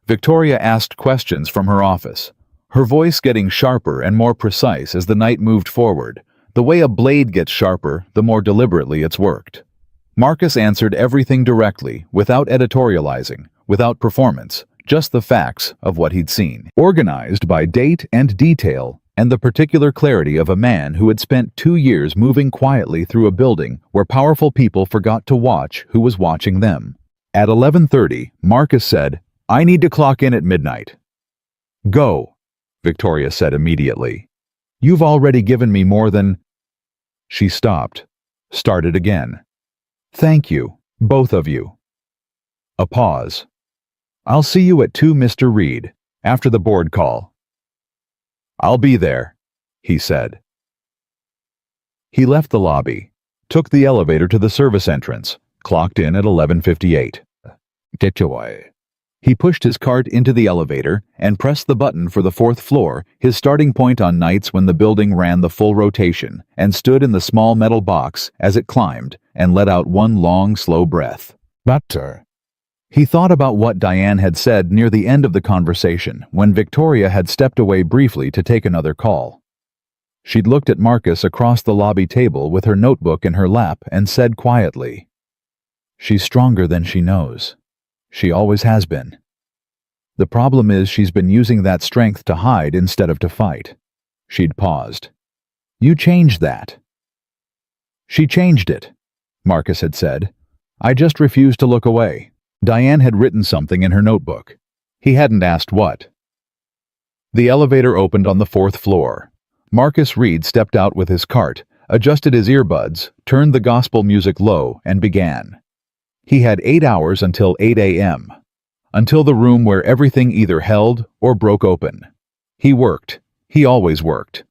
S1: Victoria asked questions from her office, her voice getting sharper and more precise as the night moved forward. The way a blade gets sharper, the more deliberately it's worked. Marcus answered everything directly, without editorializing, without performance, just the facts of what he'd seen, organized by date and detail, and the particular clarity of a man who had spent 2 years moving quietly through a building where powerful people forgot to watch who was watching them. At 11:30, Marcus said, "I need to clock in at midnight." "Go," Victoria said immediately. "You've already given me more than—" She stopped, started again. "Thank you, both of you." A pause. "I'll see you at 2, Mr. Reed, after the board call." "I'll be there," he said. He left the lobby, took the elevator to the service entrance, clocked in at 11:58. He pushed his cart into the elevator and pressed the button for the 4th floor, his starting point on nights when the building ran the full rotation, and stood in the small metal box as it climbed and let out one long, slow breath. "Butter." He thought about what Diane had said near the end of the conversation when Victoria had stepped away briefly to take another call. She'd looked at Marcus across the lobby table with her notebook in her lap and said quietly, "She's stronger than she knows. She always has been. The problem is she's been using that strength to hide instead of to fight." She'd paused. "You changed that." "She changed it," Marcus had said. "I just refused to look away." Diane had written something in her notebook. He hadn't asked what. The elevator opened on the 4th floor. Marcus Reed stepped out with his cart, adjusted his earbuds, turned the gospel music low, and began. He had 8 hours until 8 a.m., until the room where everything either held or broke open. He worked. He always worked.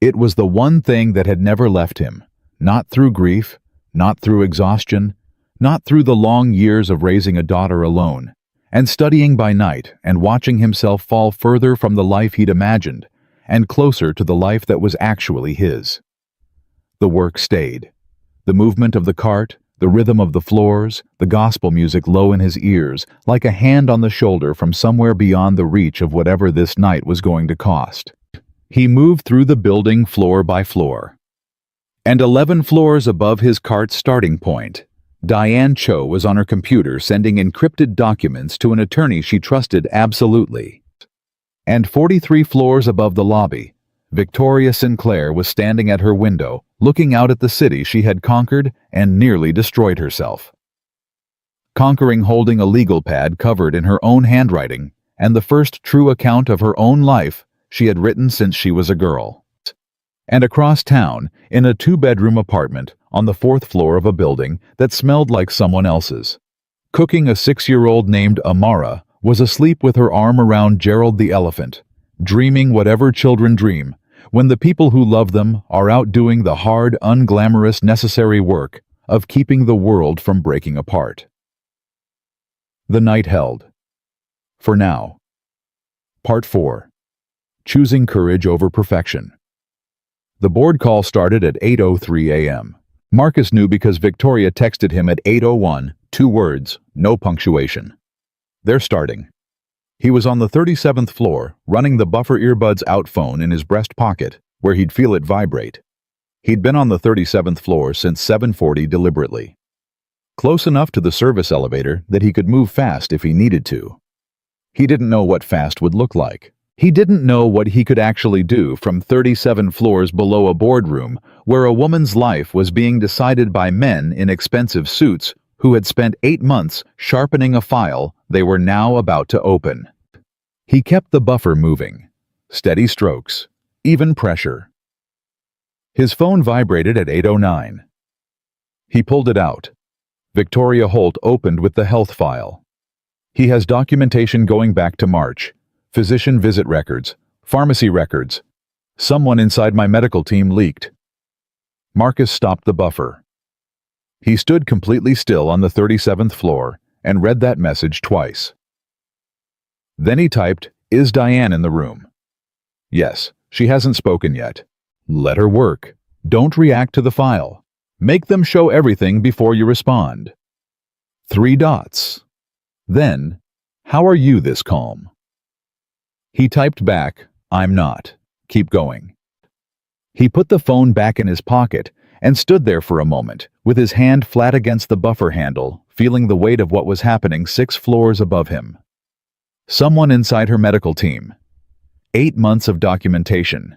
S1: It was the one thing that had never left him, not through grief, not through exhaustion, not through the long years of raising a daughter alone, and studying by night and watching himself fall further from the life he'd imagined and closer to the life that was actually his. The work stayed. The movement of the cart, the rhythm of the floors, the gospel music low in his ears, like a hand on the shoulder from somewhere beyond the reach of whatever this night was going to cost. He moved through the building floor by floor. And 11 floors above his cart's starting point, Diane Cho was on her computer sending encrypted documents to an attorney she trusted absolutely. And 43 floors above the lobby, Victoria Sinclair was standing at her window, looking out at the city she had conquered and nearly destroyed herself. Conquering, holding a legal pad covered in her own handwriting, and the first true account of her own life she had written since she was a girl. And across town, in a 2-bedroom apartment on the 4th floor of a building that smelled like someone else's. Cooking, a 6-year-old named Amara was asleep with her arm around Gerald the elephant, dreaming whatever children dream, when the people who love them are out doing the hard, unglamorous, necessary work of keeping the world from breaking apart. The night held. For now. Part 4. Choosing courage over perfection. The board call started at 8:03 a.m. Marcus knew because Victoria texted him at 8:01, 2 words, no punctuation. They're starting. He was on the 37th floor, running the buffer earbuds out phone in his breast pocket, where he'd feel it vibrate. He'd been on the 37th floor since 7:40 deliberately. Close enough to the service elevator that he could move fast if he needed to. He didn't know what fast would look like. He didn't know what he could actually do from 37 floors below a boardroom where a woman's life was being decided by men in expensive suits who had spent 8 months sharpening a file they were now about to open. He kept the buffer moving. Steady strokes. Even pressure. His phone vibrated at 8:09. He pulled it out. Victoria Holt opened with the health file. He has documentation going back to March. Physician visit records. Pharmacy records. Someone inside my medical team leaked. Marcus stopped the buffer. He stood completely still on the 37th floor and read that message twice. Then he typed, "Is Diane in the room?" Yes, she hasn't spoken yet. Let her work. Don't react to the file. Make them show everything before you respond. 3 dots. Then, how are you this calm? He typed back, I'm not. Keep going. He put the phone back in his pocket and stood there for a moment, with his hand flat against the buffer handle, feeling the weight of what was happening 6 floors above him. Someone inside her medical team. 8 months of documentation.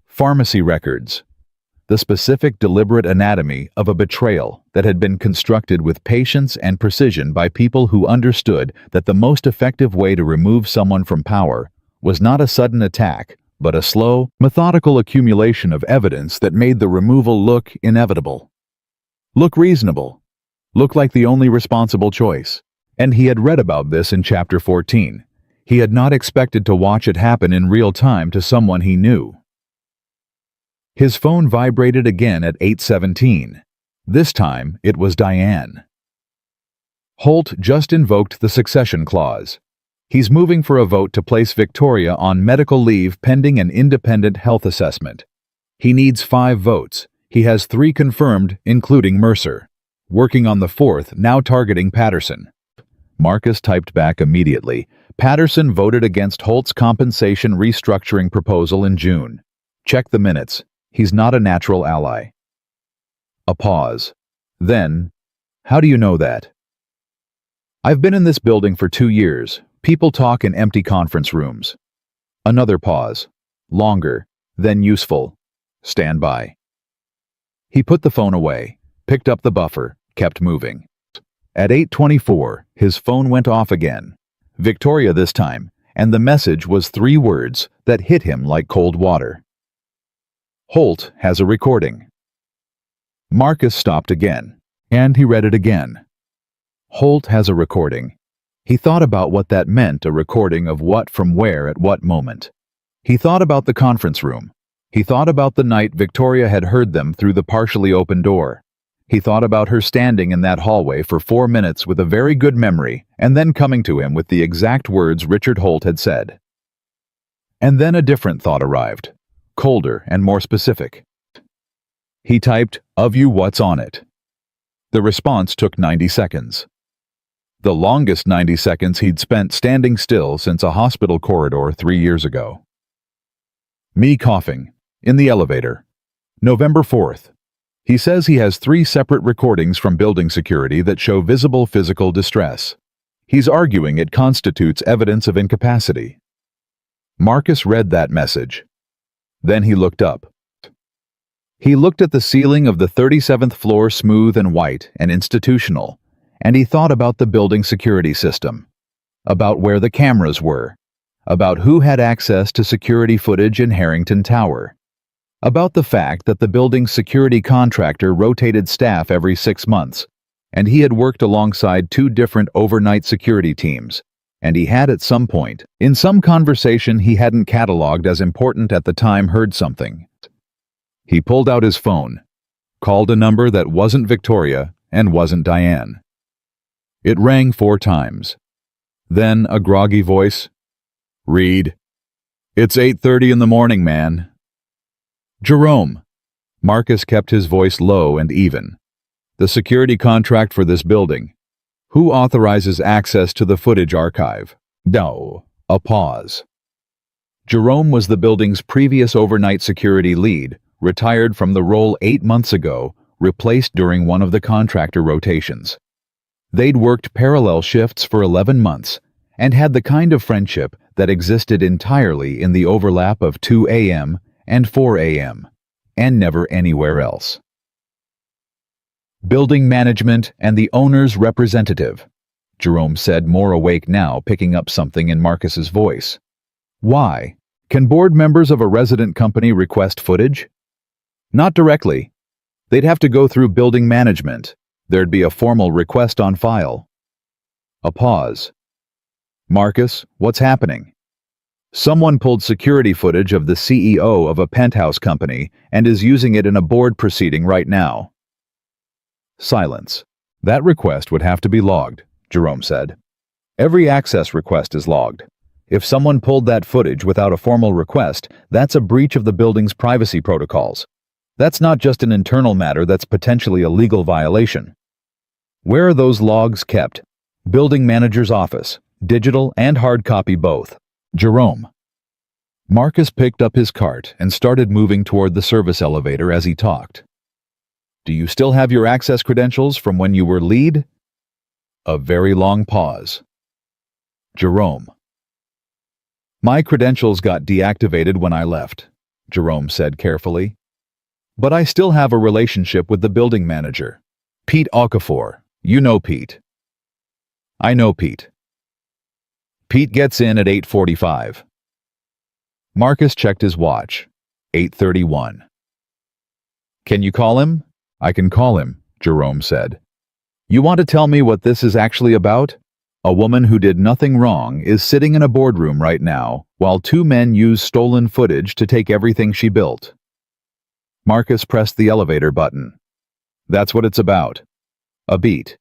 S1: Pharmacy records. The specific, deliberate anatomy of a betrayal that had been constructed with patience and precision by people who understood that the most effective way to remove someone from power was not a sudden attack, but a slow, methodical accumulation of evidence that made the removal look inevitable. Look reasonable. Look like the only responsible choice. And he had read about this in Chapter 14. He had not expected to watch it happen in real time to someone he knew. His phone vibrated again at 8:17. This time, it was Diane. Holt just invoked the succession clause. He's moving for a vote to place Victoria on medical leave pending an independent health assessment. He needs 5 votes. He has 3 confirmed, including Mercer. Working on the 4th, now targeting Patterson. Marcus typed back immediately. Patterson voted against Holt's compensation restructuring proposal in June. Check the minutes. He's not a natural ally. A pause. Then, how do you know that? I've been in this building for 2 years. People talk in empty conference rooms. Another pause. Longer, then useful. Stand by. He put the phone away, picked up the buffer, kept moving. At 8:24, his phone went off again. Victoria this time, and the message was 3 words that hit him like cold water. Holt has a recording. Marcus stopped again, and he read it again. Holt has a recording. He thought about what that meant, a recording of what from where at what moment. He thought about the conference room. He thought about the night Victoria had heard them through the partially open door. He thought about her standing in that hallway for 4 minutes with a very good memory, and then coming to him with the exact words Richard Holt had said. And then a different thought arrived, colder and more specific. He typed, "Of you, what's on it?" The response took 90 seconds. The longest 90 seconds he'd spent standing still since a hospital corridor 3 years ago. Me coughing. In the elevator. November 4th. He says he has 3 separate recordings from building security that show visible physical distress. He's arguing it constitutes evidence of incapacity. Marcus read that message. Then he looked up. He looked at the ceiling of the 37th floor, smooth and white and institutional, and he thought about the building security system, about where the cameras were, about who had access to security footage in Harrington Tower, about the fact that the building's security contractor rotated staff every 6 months, and he had worked alongside two different overnight security teams, and he had at some point, in some conversation he hadn't cataloged as important at the time, heard something. He pulled out his phone, called a number that wasn't Victoria and wasn't Diane. It rang 4 times. Then a groggy voice, "Reed, it's 8:30 in the morning, man." "Jerome." Marcus kept his voice low and even. "The security contract for this building. Who authorizes access to the footage archive?" No. A pause. Jerome was the building's previous overnight security lead, retired from the role 8 months ago, replaced during one of the contractor rotations. They'd worked parallel shifts for 11 months and had the kind of friendship that existed entirely in the overlap of 2 a.m. and 4 a.m., and never anywhere else. "Building management and the owner's representative," Jerome said, more awake now, picking up something in Marcus's voice. "Why? Can board members of a resident company request footage?" "Not directly. They'd have to go through building management. There'd be a formal request on file." A pause. "Marcus, what's happening?" "Someone pulled security footage of the CEO of a penthouse company and is using it in a board proceeding right now." Silence. "That request would have to be logged," Jerome said. "Every access request is logged. If someone pulled that footage without a formal request, that's a breach of the building's privacy protocols. That's not just an internal matter, that's potentially a legal violation." "Where are those logs kept?" "Building manager's office, digital and hard copy both." "Jerome." Marcus picked up his cart and started moving toward the service elevator as he talked. "Do you still have your access credentials from when you were lead?" A very long pause. "Jerome." "My credentials got deactivated when I left," Jerome said carefully. "But I still have a relationship with the building manager, Pete Okafor. You know Pete." "I know Pete." "Pete gets in at 8:45. Marcus checked his watch. 8:31. "Can you call him?" "I can call him," Jerome said. "You want to tell me what this is actually about? A woman who did nothing wrong is sitting in a boardroom right now while 2 men use stolen footage to take everything she built." Marcus pressed the elevator button. "That's what it's about. A beat."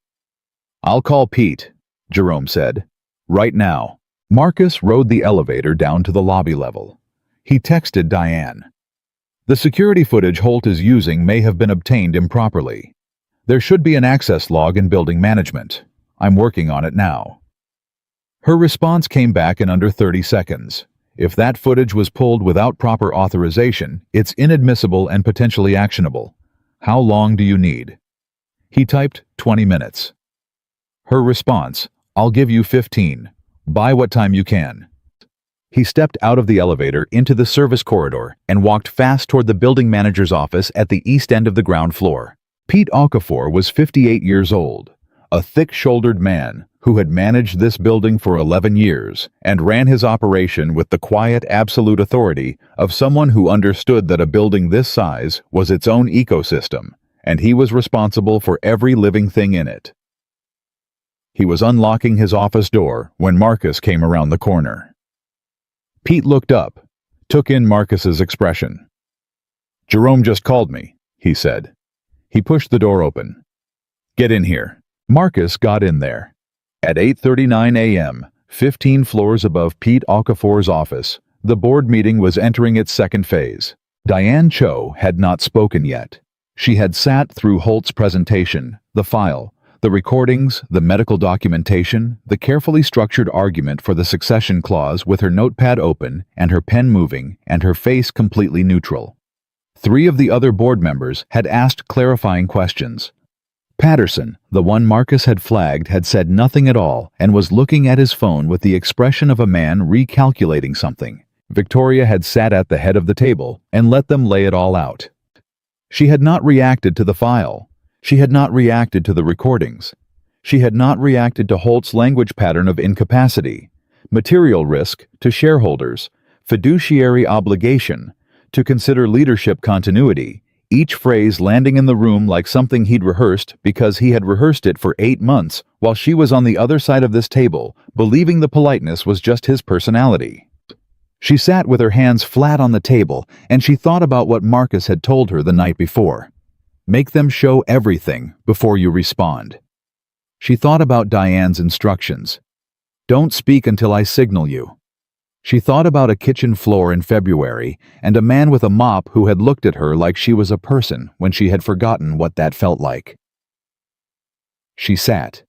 S1: "I'll call Pete," Jerome said. "Right now." Marcus rode the elevator down to the lobby level. He texted Diane. "The security footage Holt is using may have been obtained improperly. There should be an access log in building management. I'm working on it now." Her response came back in under 30 seconds. "If that footage was pulled without proper authorization, it's inadmissible and potentially actionable. How long do you need?" He typed 20 minutes. Her response, "I'll give you 15. By what time you can." He stepped out of the elevator into the service corridor and walked fast toward the building manager's office at the east end of the ground floor. Pete Okafor was 58 years old, a thick-shouldered man who had managed this building for 11 years and ran his operation with the quiet, absolute authority of someone who understood that a building this size was its own ecosystem, and he was responsible for every living thing in it. He was unlocking his office door when Marcus came around the corner. Pete looked up, took in Marcus's expression. "Jerome just called me," he said. He pushed the door open. "Get in here." Marcus got in there. At 8:39 a.m., 15 floors above Pete Okafor's office, the board meeting was entering its second phase. Diane Cho had not spoken yet. She had sat through Holt's presentation, the file, the recordings, the medical documentation, the carefully structured argument for the succession clause with her notepad open and her pen moving and her face completely neutral. 3 of the other board members had asked clarifying questions. Patterson, the one Marcus had flagged, had said nothing at all and was looking at his phone with the expression of a man recalculating something. Victoria had sat at the head of the table and let them lay it all out. She had not reacted to the file. She had not reacted to the recordings. She had not reacted to Holt's language pattern of incapacity, material risk to shareholders, fiduciary obligation, to consider leadership continuity, each phrase landing in the room like something he'd rehearsed because he had rehearsed it for 8 months while she was on the other side of this table, believing the politeness was just his personality. She sat with her hands flat on the table, and she thought about what Marcus had told her the night before. Make them show everything before you respond. She thought about Diane's instructions. Don't speak until I signal you. She thought about a kitchen floor in February and a man with a mop who had looked at her like she was a person when she had forgotten what that felt like. She sat.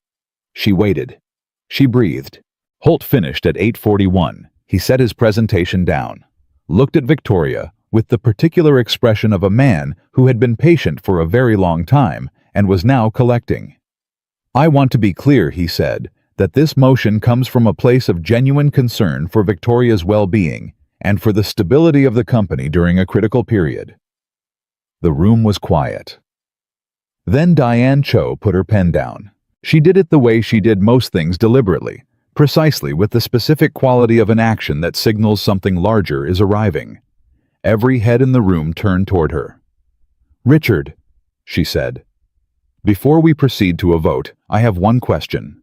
S1: She waited. She breathed. Holt finished at 8:41. He set his presentation down, looked at Victoria with the particular expression of a man who had been patient for a very long time and was now collecting. I want to be clear, he said, that this motion comes from a place of genuine concern for Victoria's well-being and for the stability of the company during a critical period. The room was quiet. Then Diane Cho put her pen down. She did it the way she did most things, deliberately, precisely with the specific quality of an action that signals something larger is arriving. Every head in the room turned toward her. Richard, she said, before we proceed to a vote, I have one question.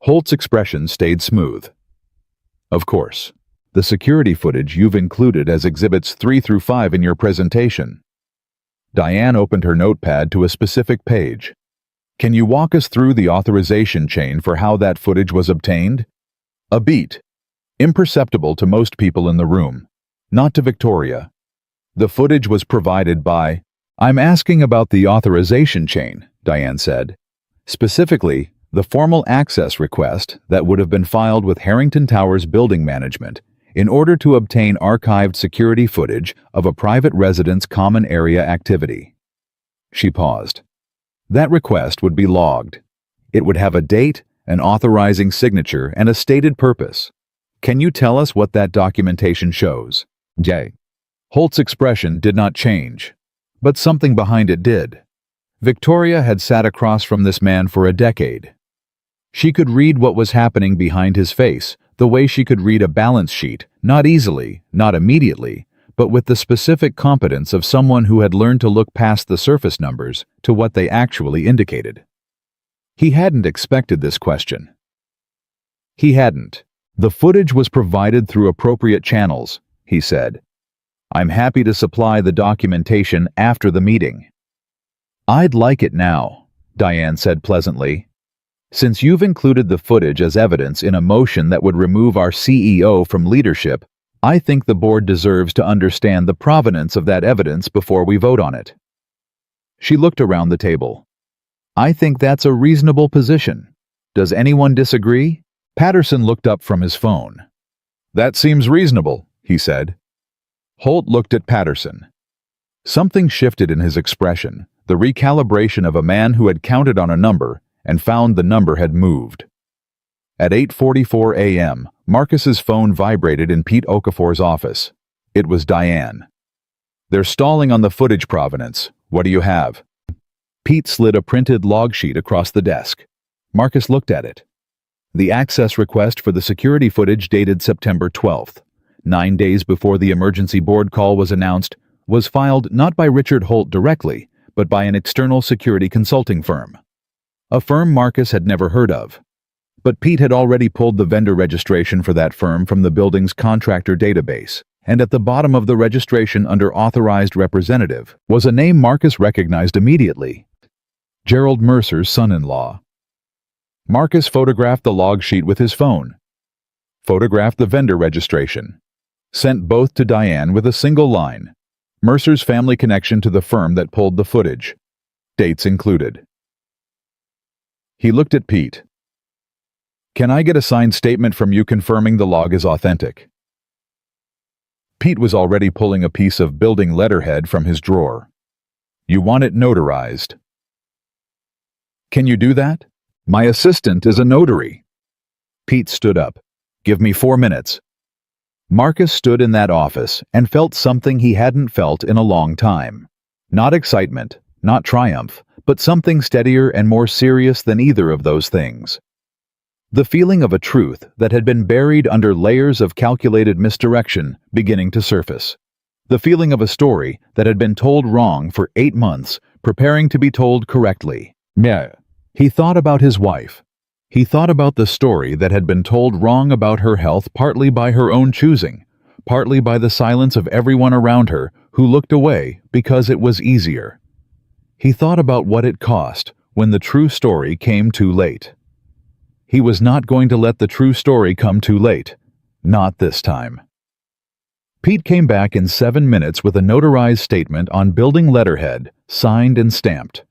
S1: Holt's expression stayed smooth. Of course. The security footage you've included as exhibits 3 through 5 in your presentation. Diane opened her notepad to a specific page. Can you walk us through the authorization chain for how that footage was obtained? A beat. Imperceptible to most people in the room. Not to Victoria. The footage was provided by... I'm asking about the authorization chain, Diane said. Specifically, the formal access request that would have been filed with Harrington Towers Building Management in order to obtain archived security footage of a private resident's common area activity. She paused. That request would be logged. It would have a date, an authorizing signature, and a stated purpose. Can you tell us what that documentation shows? Jay. Holt's expression did not change, but something behind it did. Victoria had sat across from this man for a decade. She could read what was happening behind his face, the way she could read a balance sheet, not easily, not immediately, but with the specific competence of someone who had learned to look past the surface numbers to what they actually indicated. He hadn't expected this question. He hadn't. The footage was provided through appropriate channels, he said. I'm happy to supply the documentation after the meeting. I'd like it now, Diane said pleasantly. Since you've included the footage as evidence in a motion that would remove our CEO from leadership, I think the board deserves to understand the provenance of that evidence before we vote on it. She looked around the table. I think that's a reasonable position. Does anyone disagree? Patterson looked up from his phone. That seems reasonable, he said. Holt looked at Patterson. Something shifted in his expression, the recalibration of a man who had counted on a number and found the number had moved. At 8:44 a.m., Marcus's phone vibrated in Pete Okafor's office. It was Diane. They're stalling on the footage provenance. What do you have? Pete slid a printed log sheet across the desk. Marcus looked at it. The access request for the security footage dated September 12th, 9 days before the emergency board call was announced, was filed not by Richard Holt directly, but by an external security consulting firm. A firm Marcus had never heard of. But Pete had already pulled the vendor registration for that firm from the building's contractor database, and at the bottom of the registration under Authorized Representative was a name Marcus recognized immediately. Gerald Mercer's son-in-law. Marcus photographed the log sheet with his phone. Photographed the vendor registration. Sent both to Diane with a single line. Mercer's family connection to the firm that pulled the footage. Dates included. He looked at Pete. Can I get a signed statement from you confirming the log is authentic? Pete was already pulling a piece of building letterhead from his drawer. You want it notarized. Can you do that? My assistant is a notary. Pete stood up. Give me 4 minutes. Marcus stood in that office and felt something he hadn't felt in a long time. Not excitement, not triumph, but something steadier and more serious than either of those things. The feeling of a truth that had been buried under layers of calculated misdirection beginning to surface. The feeling of a story that had been told wrong for 8 months, preparing to be told correctly. He thought about his wife. He thought about the story that had been told wrong about her health, partly by her own choosing, partly by the silence of everyone around her who looked away because it was easier. He thought about what it cost when the true story came too late. He was not going to let the true story come too late. Not this time. Pete came back in 7 minutes with a notarized statement on building letterhead, signed and stamped.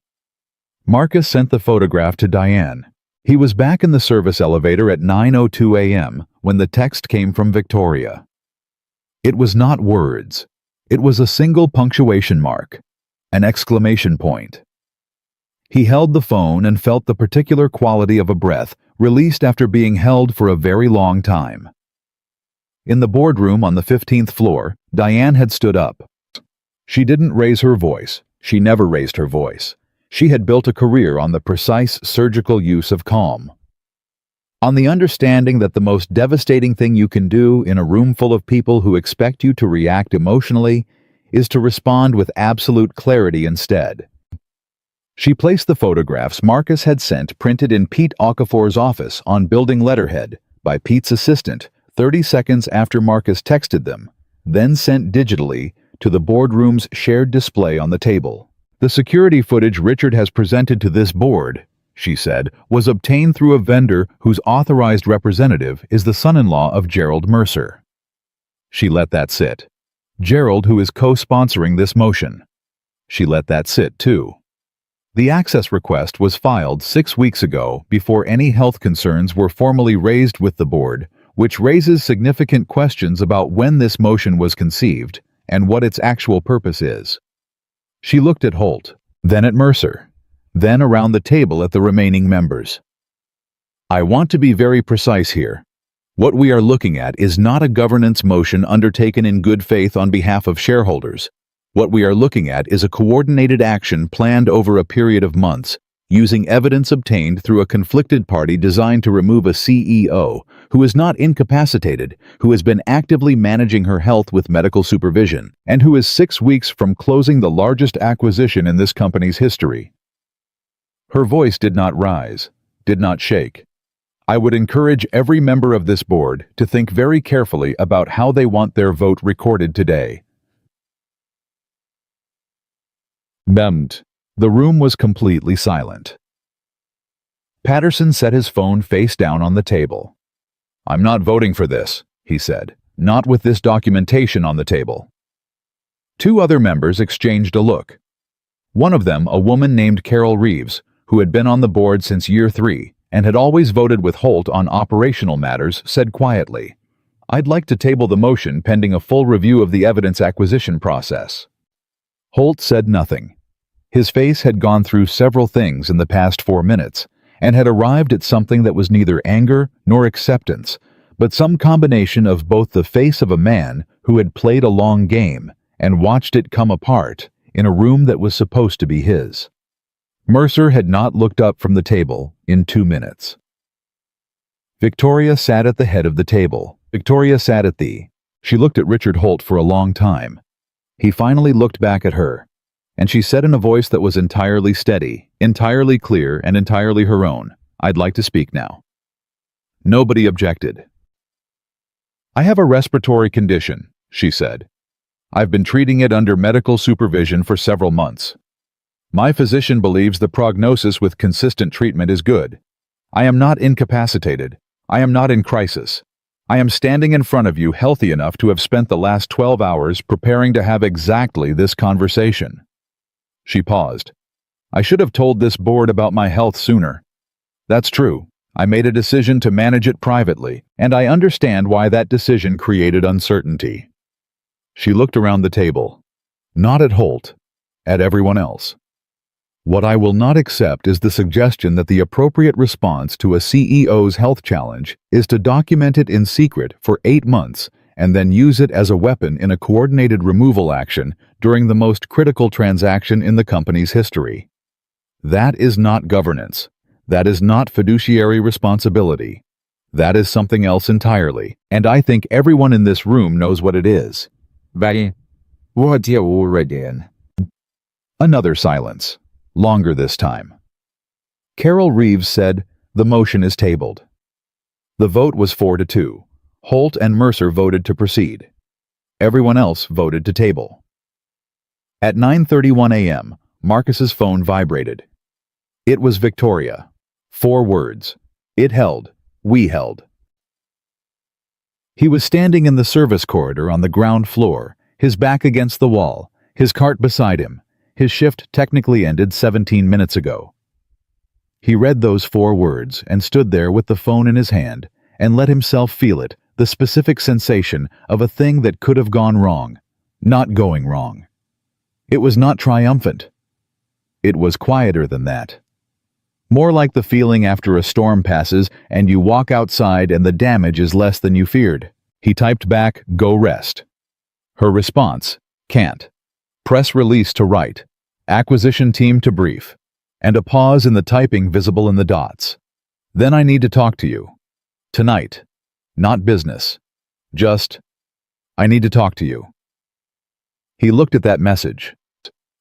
S1: Marcus sent the photograph to Diane. He was back in the service elevator at 9:02 a.m. when the text came from Victoria. It was not words. It was a single punctuation mark, an exclamation point. He held the phone and felt the particular quality of a breath released after being held for a very long time. In the boardroom on the 15th floor, Diane had stood up. She didn't raise her voice. She never raised her voice. She had built a career on the precise surgical use of calm. On the understanding that the most devastating thing you can do in a room full of people who expect you to react emotionally is to respond with absolute clarity instead. She placed the photographs Marcus had sent printed in Pete Okafor's office on building letterhead by Pete's assistant 30 seconds after Marcus texted them, then sent digitally to the boardroom's shared display on the table. The security footage Richard has presented to this board, she said, was obtained through a vendor whose authorized representative is the son-in-law of Gerald Mercer. She let that sit. Gerald, who is co-sponsoring this motion. She let that sit, too. The access request was filed 6 weeks ago before any health concerns were formally raised with the board, which raises significant questions about when this motion was conceived and what its actual purpose is. She looked at Holt, then at Mercer, then around the table at the remaining members. I want to be very precise here. What we are looking at is not a governance motion undertaken in good faith on behalf of shareholders. What we are looking at is a coordinated action planned over a period of months, using evidence obtained through a conflicted party designed to remove a CEO who is not incapacitated, who has been actively managing her health with medical supervision, and who is 6 weeks from closing the largest acquisition in this company's history. Her voice did not rise, did not shake. I would encourage every member of this board to think very carefully about how they want their vote recorded today. Bemmed. The room was completely silent. Patterson set his phone face down on the table. I'm not voting for this, he said, not with this documentation on the table. 2 other members exchanged a look. One of them, a woman named Carol Reeves, who had been on the board since year 3 and had always voted with Holt on operational matters, said quietly, I'd like to table the motion pending a full review of the evidence acquisition process. Holt said nothing. His face had gone through several things in the past 4 minutes and had arrived at something that was neither anger nor acceptance, but some combination of both the face of a man who had played a long game and watched it come apart in a room that was supposed to be his. Mercer had not looked up from the table in 2 minutes. Victoria sat at the head of the table. She looked at Richard Holt for a long time. He finally looked back at her, and she said in a voice that was entirely steady, entirely clear, and entirely her own, I'd like to speak now. Nobody objected. I have a respiratory condition, she said. I've been treating it under medical supervision for several months. My physician believes the prognosis with consistent treatment is good. I am not incapacitated. I am not in crisis. I am standing in front of you healthy enough to have spent the last 12 hours preparing to have exactly this conversation. She paused. I should have told this board about my health sooner. That's true. I made a decision to manage it privately, and I understand why that decision created uncertainty. She looked around the table. Not at Holt, at everyone else. What I will not accept is the suggestion that the appropriate response to a CEO's health challenge is to document it in secret for 8 months and then use it as a weapon in a coordinated removal action during the most critical transaction in the company's history. That is not governance. That is not fiduciary responsibility. That is something else entirely, and I think everyone in this room knows what it is.
S2: What you already in?
S1: Another silence, longer this time. Carol Reeves said, "The motion is tabled." The vote was 4-2. Holt and Mercer voted to proceed. Everyone else voted to table. At 9:31 a.m., Marcus's phone vibrated. It was Victoria. 4 words. It held. We held. He was standing in the service corridor on the ground floor, his back against the wall, his cart beside him. His shift technically ended 17 minutes ago. He read those 4 words and stood there with the phone in his hand and let himself feel it, the specific sensation of a thing that could have gone wrong, not going wrong. It was not triumphant. It was quieter than that. More like the feeling after a storm passes and you walk outside and the damage is less than you feared. He typed back, "Go rest." Her response, "Can't." Press release to write. Acquisition team to brief. And a pause in the typing visible in the dots. "Then I need to talk to you. Tonight. Not business. Just, I need to talk to you." He looked at that message.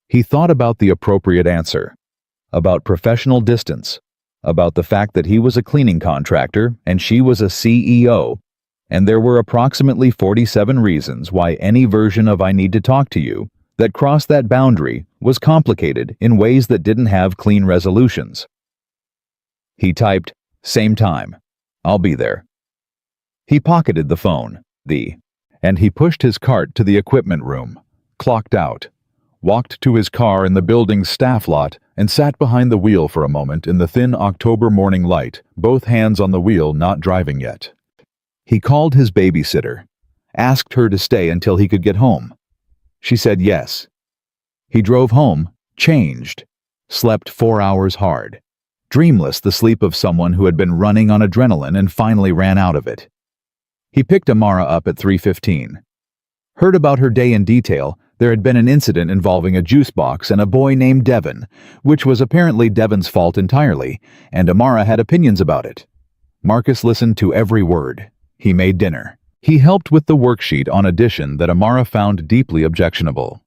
S1: He thought about the appropriate answer. About professional distance, about the fact that he was a cleaning contractor and she was a CEO, and there were approximately 47 reasons why any version of "I need to talk to you" that crossed that boundary was complicated in ways that didn't have clean resolutions. He typed, "Same time. I'll be there." He pocketed the phone, and he pushed his cart to the equipment room, clocked out, walked to his car in the building's staff lot, and sat behind the wheel for a moment in the thin October morning light, both hands on the wheel, not driving yet. He called his babysitter, asked her to stay until he could get home. She said yes. He drove home, changed, slept 4 hours hard, dreamless, the sleep of someone who had been running on adrenaline and finally ran out of it. He picked Amara up at 3:15. Heard about her day in detail. There had been an incident involving a juice box and a boy named Devin, which was apparently Devin's fault entirely, and Amara had opinions about it. Marcus listened to every word. He made dinner. He helped with the worksheet on addition that Amara found deeply objectionable.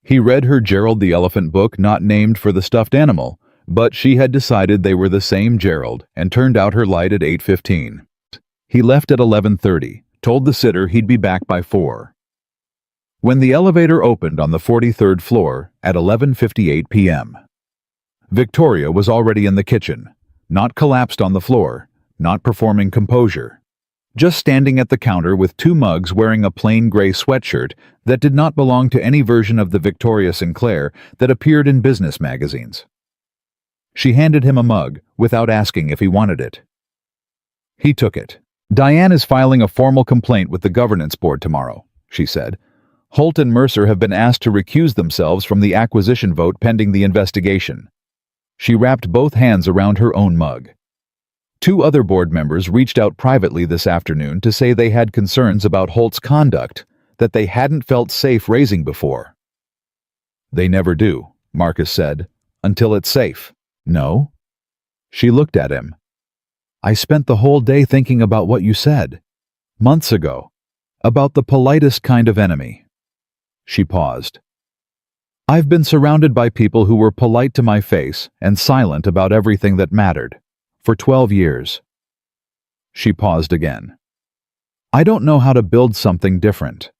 S1: He read her Gerald the Elephant book, not named for the stuffed animal, but she had decided they were the same Gerald and turned out her light at 8:15. He left at 11:30, told the sitter he'd be back by 4. When the elevator opened on the 43rd floor at 11:58 p.m., Victoria was already in the kitchen, not collapsed on the floor, not performing composure, just standing at the counter with 2 mugs, wearing a plain gray sweatshirt that did not belong to any version of the Victoria Sinclair that appeared in business magazines. She handed him a mug without asking if he wanted it. He took it. "Diane is filing a formal complaint with the governance board tomorrow," she said. "Holt and Mercer have been asked to recuse themselves from the acquisition vote pending the investigation." She wrapped both hands around her own mug. 2 other board members reached out privately this afternoon to say they had concerns about Holt's conduct that they hadn't felt safe raising before. "They never do," Marcus said, "until it's safe." "No?" She looked at him. "I spent the whole day thinking about what you said. Months ago. About the politest kind of enemy." She paused. "I've been surrounded by people who were polite to my face and silent about everything that mattered. For 12 years. She paused again. "I don't know how to build something different.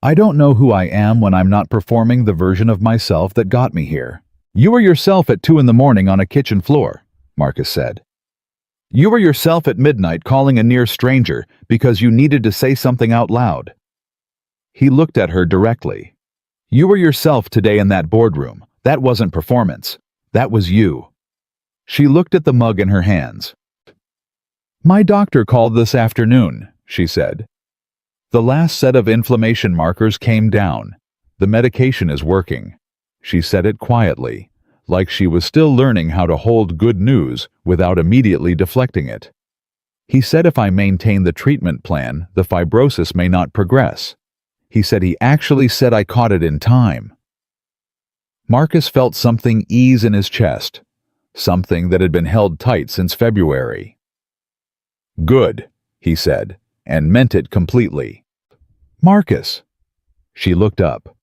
S1: I don't know who I am when I'm not performing the version of myself that got me here." "You were yourself at 2 in the morning on a kitchen floor," Marcus said. "You were yourself at midnight calling a near stranger because you needed to say something out loud." He looked at her directly. "You were yourself today in that boardroom. That wasn't performance. That was you." She looked at the mug in her hands. "My doctor called this afternoon," she said. "The last set of inflammation markers came down. The medication is working." She said it quietly, like she was still learning how to hold good news without immediately deflecting it. "He said if I maintain the treatment plan, the fibrosis may not progress. He said he actually said I caught it in time." Marcus felt something ease in his chest, something that had been held tight since February. "Good," he said, and meant it completely. "Marcus." She looked up.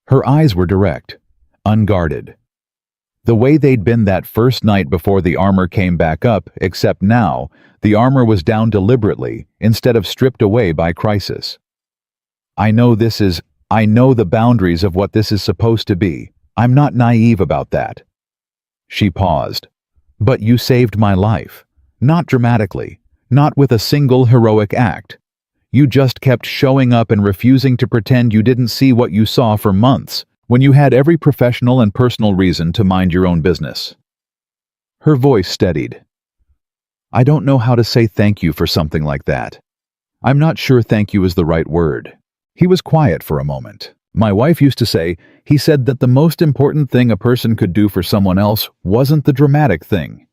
S1: Her eyes were direct, unguarded. The way they'd been that first night before the armor came back up, except now, the armor was down deliberately instead of stripped away by crisis. I know the boundaries of what this is supposed to be. I'm not naive about that. She paused. But you saved my life. Not dramatically. Not with a single heroic act. You just kept showing up and refusing to pretend you didn't see what you saw for months, when you had every professional and personal reason to mind your own business. Her voice steadied. I don't know how to say thank you for something like that. I'm not sure thank you is the right word. He was quiet for a moment. My wife used to say, he said that the most important thing a person could do for someone else wasn't the dramatic thing.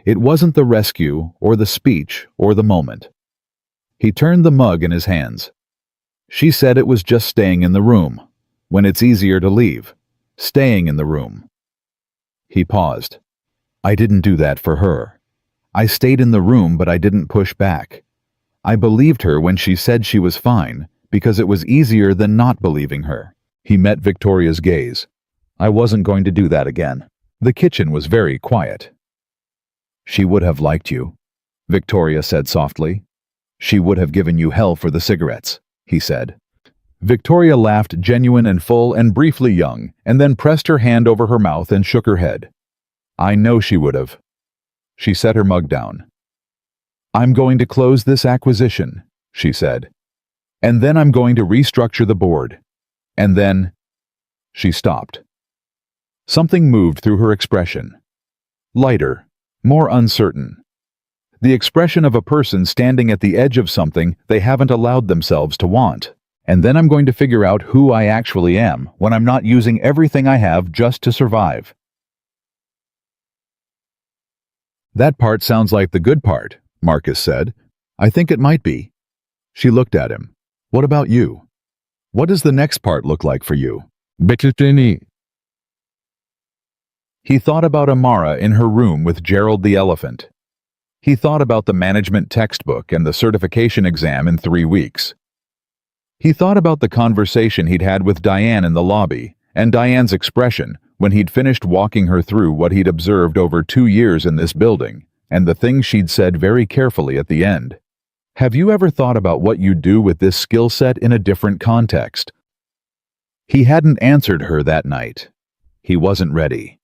S1: It wasn't the rescue, or the speech, or the moment. He turned the mug in his hands. She said it was just staying in the room, when it's easier to leave. Staying in the room. He paused. I didn't do that for her. I stayed in the room, but I didn't push back. I believed her when she said she was fine, because it was easier than not believing her. He met Victoria's gaze. I wasn't going to do that again. The kitchen was very quiet. She would have liked you, Victoria said softly. She would have given you hell for the cigarettes, he said. Victoria laughed, genuine and full and briefly young, and then pressed her hand over her mouth and shook her head. I know she would have. She set her mug down. I'm going to close this acquisition, she said. And then I'm going to restructure the board. And then... She stopped. Something moved through her expression. Lighter, more uncertain. The expression of a person standing at the edge of something they haven't allowed themselves to want. And then I'm going to figure out who I actually am when I'm not using everything I have just to survive. That part sounds like the good part, Marcus said. I think it might be. She looked at him. What about you? What does the next part look like for you? Better training. He thought about Amara in her room with Gerald the elephant. He thought about the management textbook and the certification exam in 3 weeks. He thought about the conversation he'd had with Diane in the lobby, and Diane's expression when he'd finished walking her through what he'd observed over 2 years in this building, and the things she'd said very carefully at the end. Have you ever thought about what you'd do with this skill set in a different context? He hadn't answered her that night. He wasn't ready.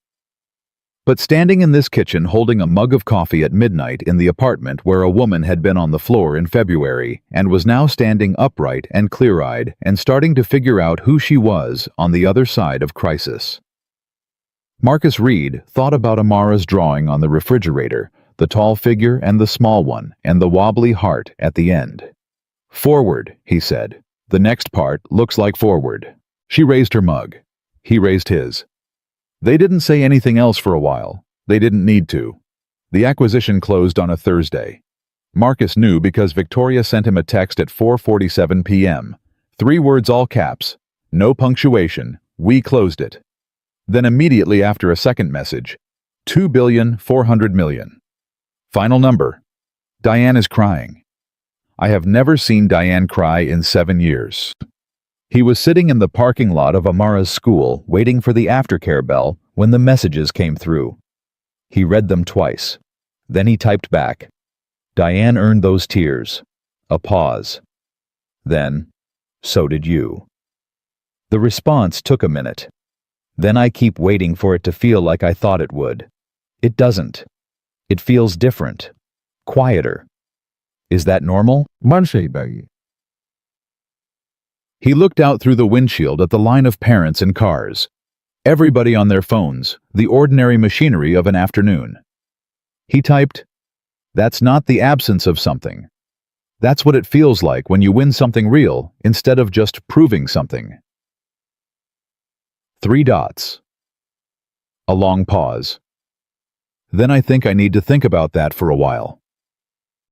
S1: But standing in this kitchen holding a mug of coffee at midnight in the apartment where a woman had been on the floor in February and was now standing upright and clear-eyed and starting to figure out who she was on the other side of crisis. Marcus Reed thought about Amara's drawing on the refrigerator, the tall figure and the small one, and the wobbly heart at the end. Forward, he said. The next part looks like forward. She raised her mug. He raised his. They didn't say anything else for a while. They didn't need to. The acquisition closed on a Thursday. Marcus knew because Victoria sent him a text at 4:47 p.m. 3 words all caps. No punctuation. We closed it. Then immediately after a second message, 2,400,000,000. Final number. Diane is crying. I have never seen Diane cry in 7 years. He was sitting in the parking lot of Amara's school waiting for the aftercare bell when the messages came through. He read them twice. Then he typed back. Diane earned those tears. A pause. Then, so did you. The response took a minute. Then I keep waiting for it to feel like I thought it would. It doesn't. It feels different. Quieter. Is that normal? He looked out through the windshield at the line of parents and cars. Everybody on their phones, the ordinary machinery of an afternoon. He typed, That's not the absence of something. That's what it feels like when you win something real instead of just proving something. 3 dots. A long pause. Then I think I need to think about that for a while.